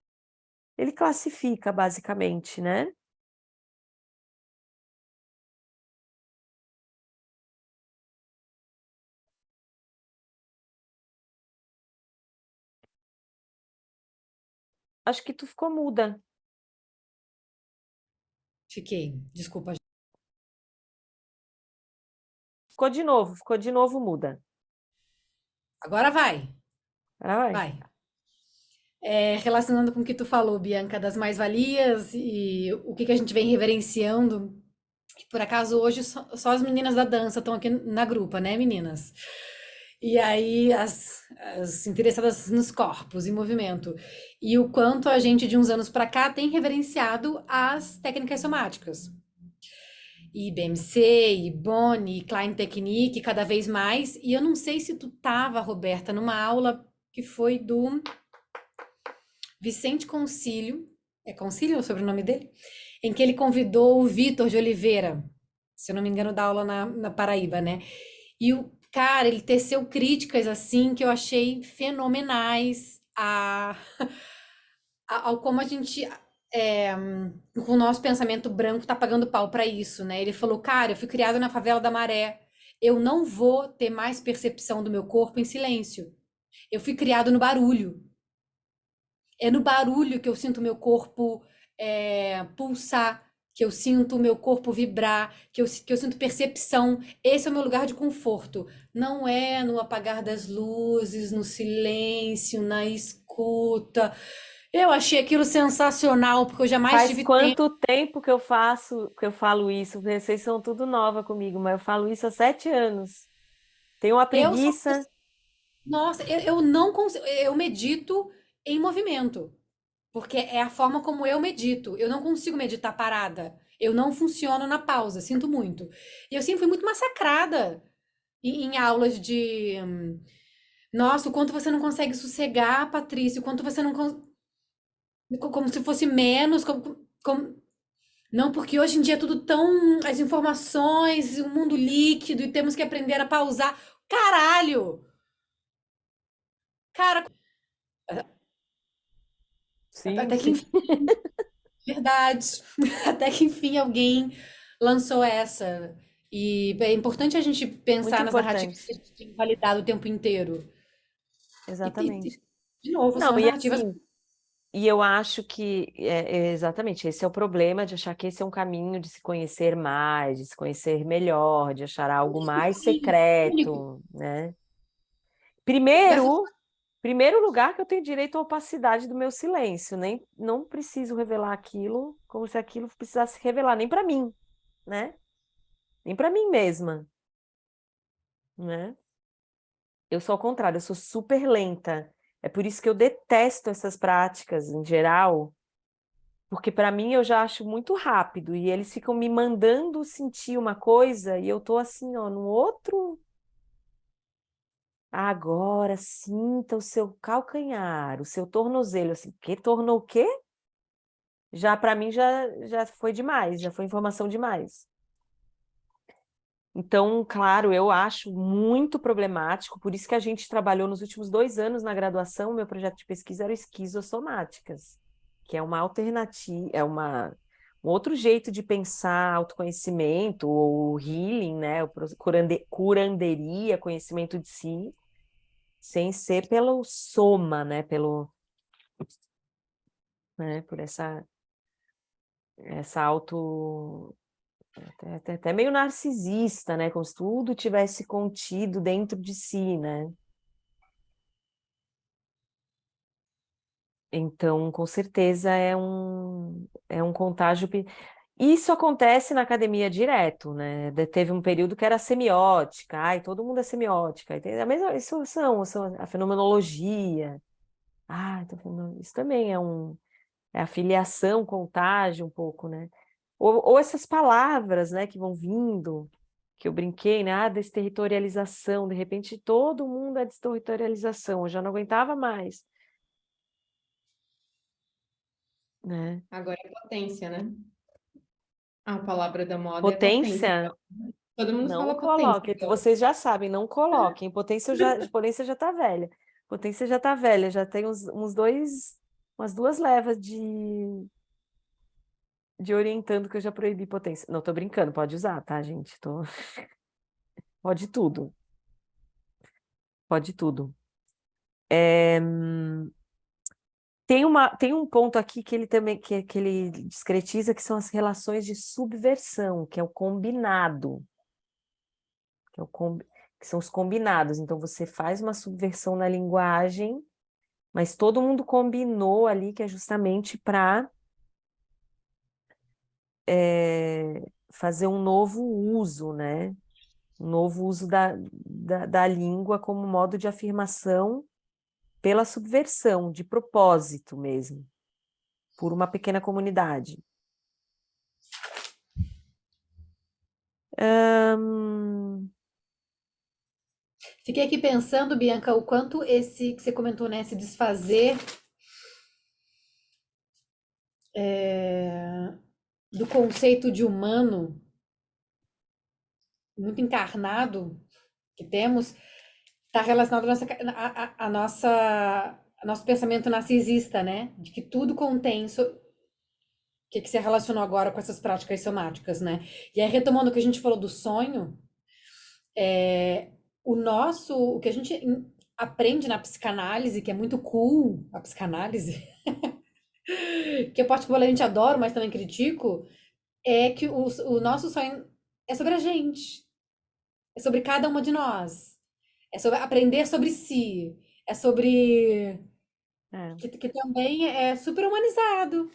ele classifica basicamente, né? Acho que tu ficou muda. Fiquei. Desculpa. Ficou de novo muda. Agora vai. Agora vai. Vai. Relacionando com o que tu falou, Bianca, das mais-valias e o que a gente vem reverenciando. Por acaso, hoje só as meninas da dança estão aqui na grupa, né, meninas? E aí, as interessadas nos corpos, em movimento. E o quanto a gente, de uns anos para cá, tem reverenciado as técnicas somáticas. E BMC, e Boni, e Klein Technique, cada vez mais. E eu não sei se tu tava, Roberta, numa aula que foi do Vicente Concílio, é Concílio o sobrenome dele? Em que ele convidou o Vitor de Oliveira, se eu não me engano, da aula na Paraíba, né? E o cara, ele teceu críticas assim que eu achei fenomenais ao como a gente, com o nosso pensamento branco, tá pagando pau para isso, né? Ele falou, cara, eu fui criado na favela da Maré, eu não vou ter mais percepção do meu corpo em silêncio. Eu fui criado no barulho. É no barulho que eu sinto meu corpo pulsar, que eu sinto o meu corpo vibrar, que eu sinto percepção. Esse é o meu lugar de conforto. Não é no apagar das luzes, no silêncio, na escuta. Eu achei aquilo sensacional, porque eu jamais Faz tive tempo. quanto tempo que eu falo isso? Vocês são tudo nova comigo, mas eu falo isso há 7 anos. Tenho uma Eu sou. preguiça. Nossa, eu não consigo. Eu medito em movimento. Porque é a forma como eu medito. Eu não consigo meditar parada. Eu não funciono na pausa, sinto muito. E eu sempre fui muito massacrada em aulas de. Nossa, o quanto você não consegue sossegar, Patrícia, o quanto você não. Como se fosse menos. Não, porque hoje em dia é tudo tão. As informações, o mundo líquido, e temos que aprender a pausar. Caralho! Cara, Sim, até que sim. enfim. Verdade. Até que enfim alguém lançou essa. E é importante a gente Muito pensar nas narrativas que importante. a gente tem validado o tempo inteiro. E, Exatamente. de novo, Não, são as e narrativas. assim, e eu acho que exatamente esse é o problema de achar que esse é um caminho de se conhecer mais, de se conhecer melhor, de achar algo mais Único. secreto, né? Dessa, Primeiro, Primeiro lugar que eu tenho direito à opacidade do meu silêncio, nem não preciso revelar aquilo como se aquilo precisasse revelar, nem para mim, né? Nem para mim mesma, né? Eu sou ao contrário, eu sou super lenta. É por isso que eu detesto essas práticas em geral, porque para mim eu já acho muito rápido e eles ficam me mandando sentir uma coisa e eu tô assim, ó, no outro. Agora sinta o seu calcanhar, o seu tornozelo, assim, que tornou o quê? Já para mim já foi demais, já foi informação demais. Então, claro, eu acho muito problemático, por isso que a gente trabalhou nos últimos 2 anos na graduação, meu projeto de pesquisa era esquizossomáticas, que é uma alternativa, um outro jeito de pensar autoconhecimento, ou healing, né, curanderia, conhecimento de si, sem ser pelo soma, né, por essa até meio narcisista, né? Como se tudo tivesse contido dentro de si, né? Então, com certeza é um contágio. Isso acontece na academia direto, né? Teve um período que era semiótica, ai, todo mundo é semiótica. A mesma, isso são a fenomenologia. Ah, isso também é a filiação, contágio um pouco, né? Ou essas palavras, né, que vão vindo, que eu brinquei, né? Ah, desterritorialização, de repente todo mundo é desterritorialização, eu já não aguentava mais, né? Agora é potência, né? A palavra da moda é potência. Potência, Todo mundo não fala potência coloquem, agora. vocês já sabem, não coloquem. Potência já tá velha. Potência já tá velha, já tem umas 2 levas de orientando que eu já proibi potência. Não, tô brincando, pode usar, tá, gente? Pode tudo. Pode tudo. Tem um ponto aqui que ele também que ele discretiza, que são as relações de subversão, que é o combinado, que, que são os combinados. Então, você faz uma subversão na linguagem, mas todo mundo combinou ali que é justamente para fazer um novo uso, né? Um novo uso da língua como modo de afirmação pela subversão, de propósito mesmo, por uma pequena comunidade. Fiquei aqui pensando, Bianca, o quanto esse que você comentou, né, se desfazer do conceito de humano muito encarnado que temos, está relacionado a nosso pensamento narcisista, né? De que tudo contém. Que você relacionou agora com essas práticas somáticas, né? E aí, retomando o que a gente falou do sonho, o que a gente aprende na psicanálise, que é muito cool, a psicanálise, que eu particularmente adoro, mas também critico, é que o nosso sonho é sobre a gente, é sobre cada uma de nós, é sobre aprender sobre si, é sobre É. que também é super humanizado.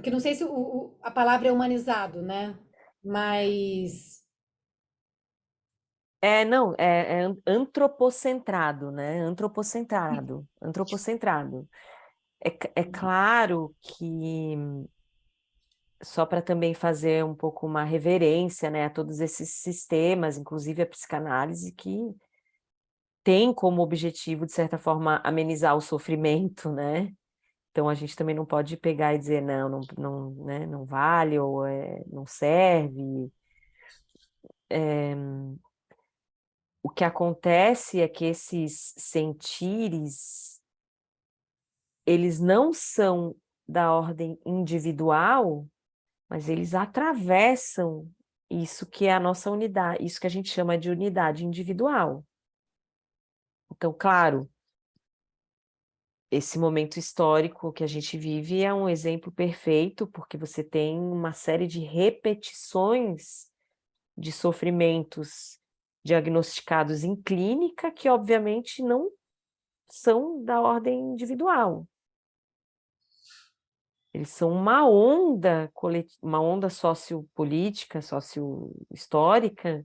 Que não sei se a palavra é humanizado, né? Mas Não, é antropocentrado, né? Antropocentrado. É claro que, só para também fazer um pouco uma reverência, né, a todos esses sistemas, inclusive a psicanálise, que tem como objetivo, de certa forma, amenizar o sofrimento, né? Então a gente também não pode pegar e dizer não, né, não vale ou não serve. O que acontece é que esses sentires, eles não são da ordem individual, mas eles atravessam isso que é a nossa unidade, isso que a gente chama de unidade individual. Então, claro, esse momento histórico que a gente vive é um exemplo perfeito, porque você tem uma série de repetições de sofrimentos diagnosticados em clínica que, obviamente, são da ordem individual. Eles são uma onda uma onda sociopolítica, sociohistórica,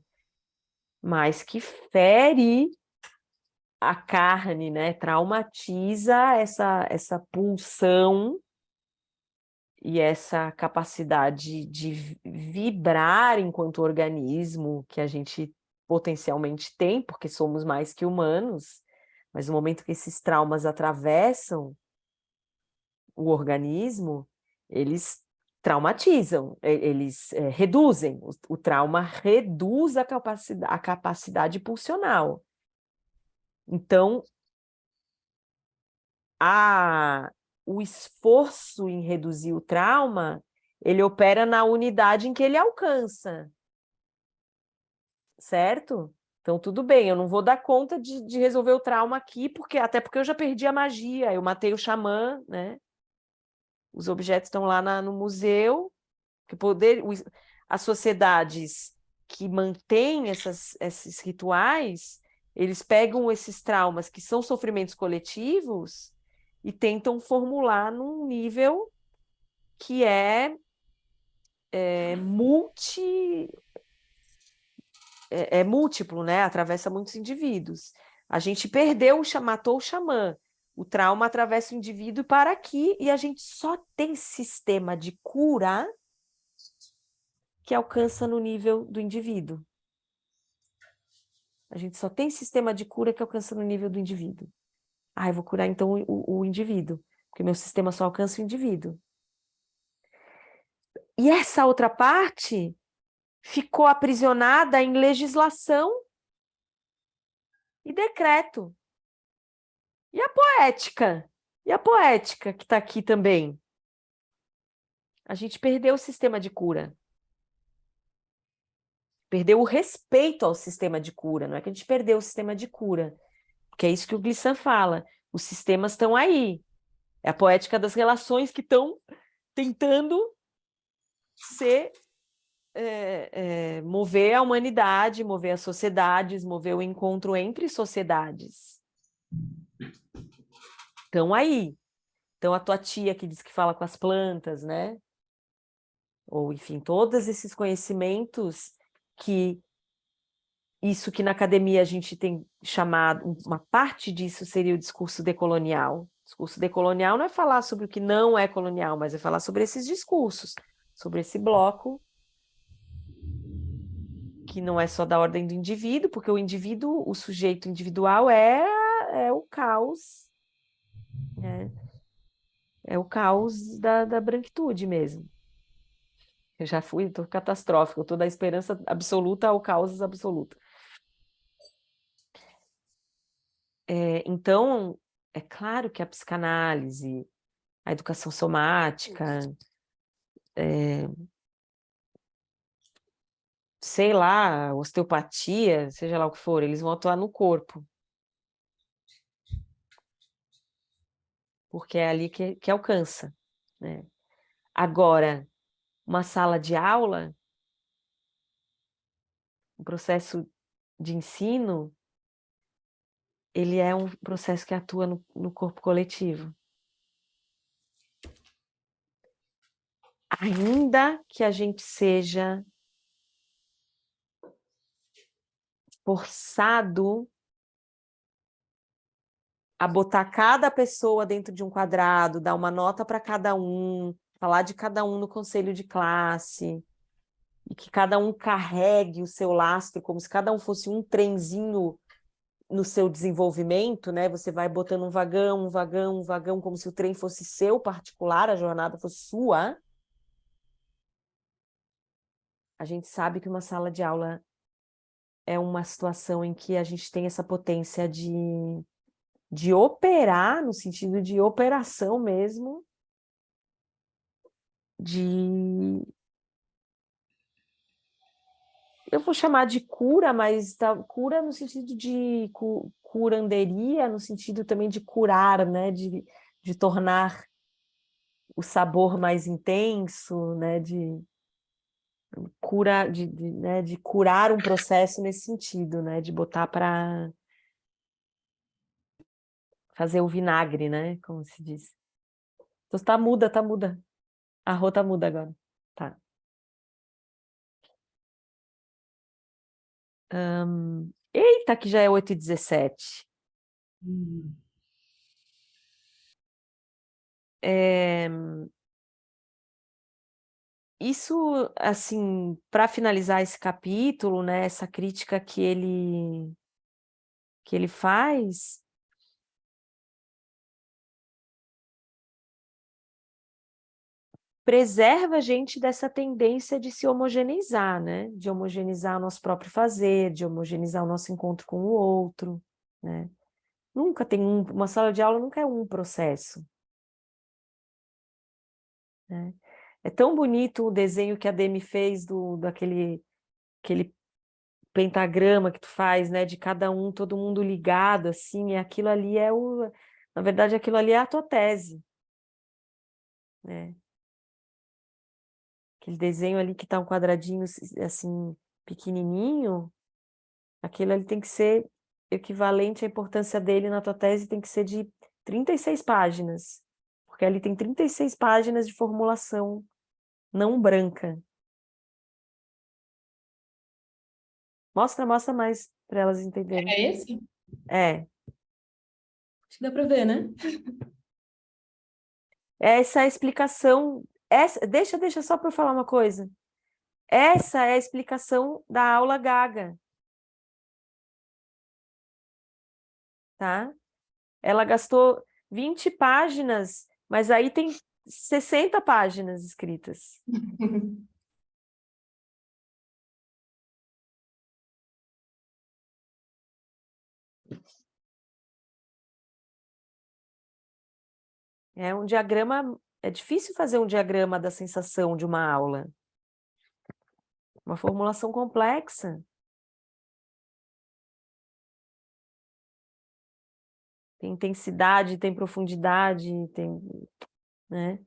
mas que fere a carne, né? Traumatiza essa pulsão e essa capacidade de vibrar enquanto organismo que a gente potencialmente tem, porque somos mais que humanos, mas no momento que esses traumas atravessam o organismo, eles traumatizam, eles reduzem, o trauma reduz a capacidade pulsional. Então, o esforço em reduzir o trauma, ele opera na unidade em que ele alcança, certo? Então, tudo bem, eu não vou dar conta de resolver o trauma aqui, até porque eu já perdi a magia, eu matei o xamã, né? Os objetos estão lá no museu, que as sociedades que mantêm esses rituais, eles pegam esses traumas que são sofrimentos coletivos e tentam formular num nível que é múltiplo, né? Atravessa muitos indivíduos. A gente matou o xamã. O trauma atravessa o indivíduo para aqui e a gente só tem sistema de cura que alcança no nível do indivíduo. A gente só tem sistema de cura que alcança no nível do indivíduo. Eu vou curar então o indivíduo, porque meu sistema só alcança o indivíduo. E essa outra parte ficou aprisionada em legislação e decreto. E a poética? E a poética que está aqui também? A gente perdeu o sistema de cura. Perdeu o respeito ao sistema de cura. Não é que a gente perdeu o sistema de cura, porque é isso que o Glissant fala. Os sistemas estão aí. É a poética das relações que estão tentando mover a humanidade, mover as sociedades, mover o encontro entre sociedades. Estão aí. Então, a tua tia que diz que fala com as plantas, né? Ou, enfim, todos esses conhecimentos isso que na academia a gente tem chamado, uma parte disso seria o discurso decolonial. O discurso decolonial não é falar sobre o que não é colonial, mas é falar sobre esses discursos, sobre esse bloco que não é só da ordem do indivíduo, porque o indivíduo, o sujeito individual é o caos, né? É o caos da branquitude mesmo. Eu já estou catastrófico, eu estou da esperança absoluta ao caos absoluto. Então, é claro que a psicanálise, a educação somática, sei lá, osteopatia, seja lá o que for, eles vão atuar no corpo. Porque é ali que alcança, né? Agora, uma sala de aula, um processo de ensino, ele é um processo que atua no corpo coletivo. Ainda que a gente seja forçado a botar cada pessoa dentro de um quadrado, dar uma nota para cada um, falar de cada um no conselho de classe, e que cada um carregue o seu lastro, como se cada um fosse um trenzinho no seu desenvolvimento, né? Você vai botando um vagão, um vagão, um vagão, como se o trem fosse seu particular, a jornada fosse sua. A gente sabe que uma sala de aula é uma situação em que a gente tem essa potência de operar, no sentido de operação mesmo, eu vou chamar de cura, mas cura no sentido de curanderia, no sentido também de curar, né? De tornar o sabor mais intenso, né? Né? De curar um processo nesse sentido, né? De botar para fazer o vinagre, né? Como se diz. Então, tá muda, tá muda. A Rô tá muda agora. Tá. Eita, que já é 8h17. Isso, assim, para finalizar esse capítulo, né? Essa crítica que ele faz, preserva a gente dessa tendência de se homogeneizar, né? De homogeneizar o nosso próprio fazer, de homogeneizar o nosso encontro com o outro, né? Nunca tem uma sala de aula nunca é um processo, né? É tão bonito o desenho que a Demi fez daquele aquele pentagrama que tu faz, né? De cada um, todo mundo ligado, assim, e aquilo ali na verdade, aquilo ali é a tua tese, né? Aquele desenho ali que tá um quadradinho, assim, pequenininho, aquilo ali tem que ser equivalente à importância dele na tua tese, tem que ser de 36 páginas, porque ali tem 36 páginas de formulação não branca. Mostra mais para elas entenderem. É esse? É, Acho que dá pra ver, né? essa é a explicação. Deixa só para eu falar uma coisa. Essa é a explicação da aula Gaga, tá? Ela gastou 20 páginas, mas aí tem 60 páginas escritas. É um diagrama, é difícil fazer um diagrama da sensação de uma aula. Uma formulação complexa. Tem intensidade, tem profundidade, tem, né?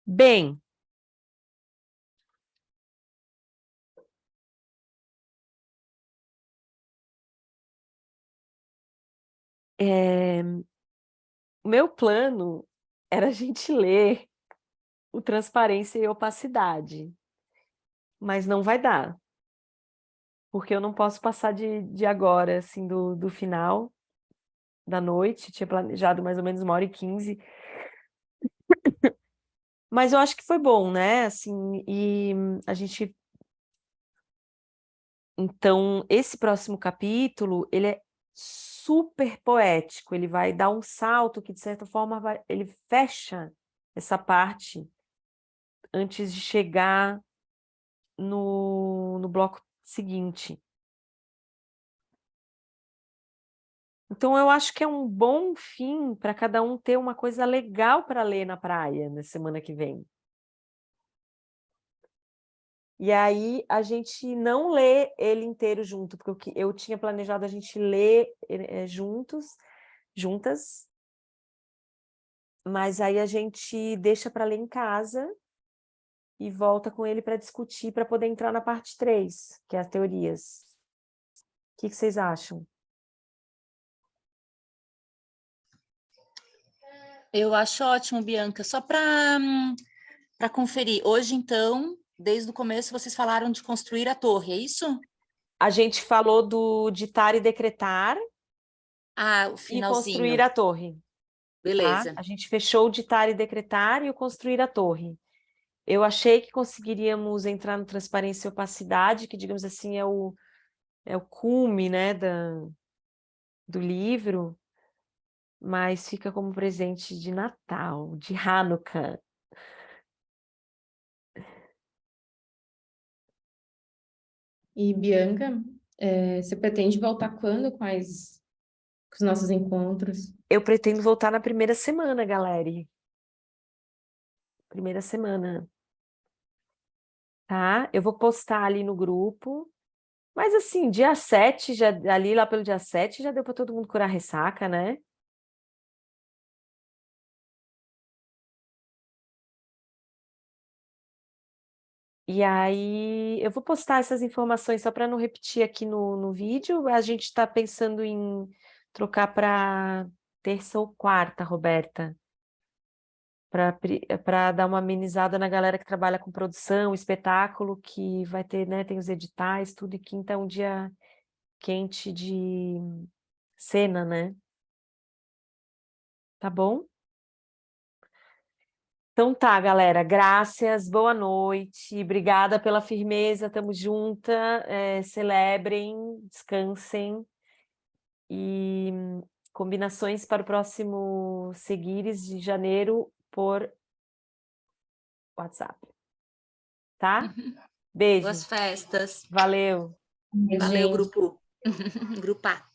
Bem, o meu plano era a gente ler o Transparência e Opacidade, mas não vai dar, porque eu não posso passar de agora, assim, do final da noite, tinha planejado mais ou menos 1h15, mas eu acho que foi bom, né, assim, e a gente... Então, esse próximo capítulo, ele é super poético, ele vai dar um salto que, de certa forma, ele fecha essa parte antes de chegar no bloco seguinte. Então, eu acho que é um bom fim para cada um ter uma coisa legal para ler na praia na semana que vem. E aí a gente não lê ele inteiro junto, porque eu tinha planejado a gente ler juntas, mas aí a gente deixa para ler em casa e volta com ele para discutir, para poder entrar na parte 3, que é as teorias. O que vocês acham? Eu acho ótimo, Bianca. Só para conferir. Hoje, então, desde o começo, vocês falaram de construir a torre, é isso? A gente falou do ditar e decretar Ah, o e construir finalzinho. a torre, tá? Beleza. A gente fechou o ditar e decretar e o construir a torre. Eu achei que conseguiríamos entrar no transparência e opacidade, que, digamos assim, é o cume, né, do livro, mas fica como presente de Natal, de Hanukkah. E, Bianca, você pretende voltar quando com os nossos encontros? Eu pretendo voltar na primeira semana, galera. Primeira semana, tá? Eu vou postar ali no grupo. Mas assim, dia 7, ali lá pelo dia 7, já deu para todo mundo curar ressaca, né? E aí, eu vou postar essas informações só para não repetir aqui no vídeo. A gente está pensando em trocar para terça ou quarta, Roberta, para dar uma amenizada na galera que trabalha com produção, espetáculo, que vai ter, né? Tem os editais, tudo, e quinta é um dia quente de cena, né? Tá bom? Então tá, galera. Graças, boa noite. Obrigada pela firmeza. Tamo junta. Celebrem, descansem. E combinações para o próximo Seguires de janeiro por WhatsApp, tá? Beijo. Boas festas. Valeu. Valeu, Beijinho. grupo. Grupar.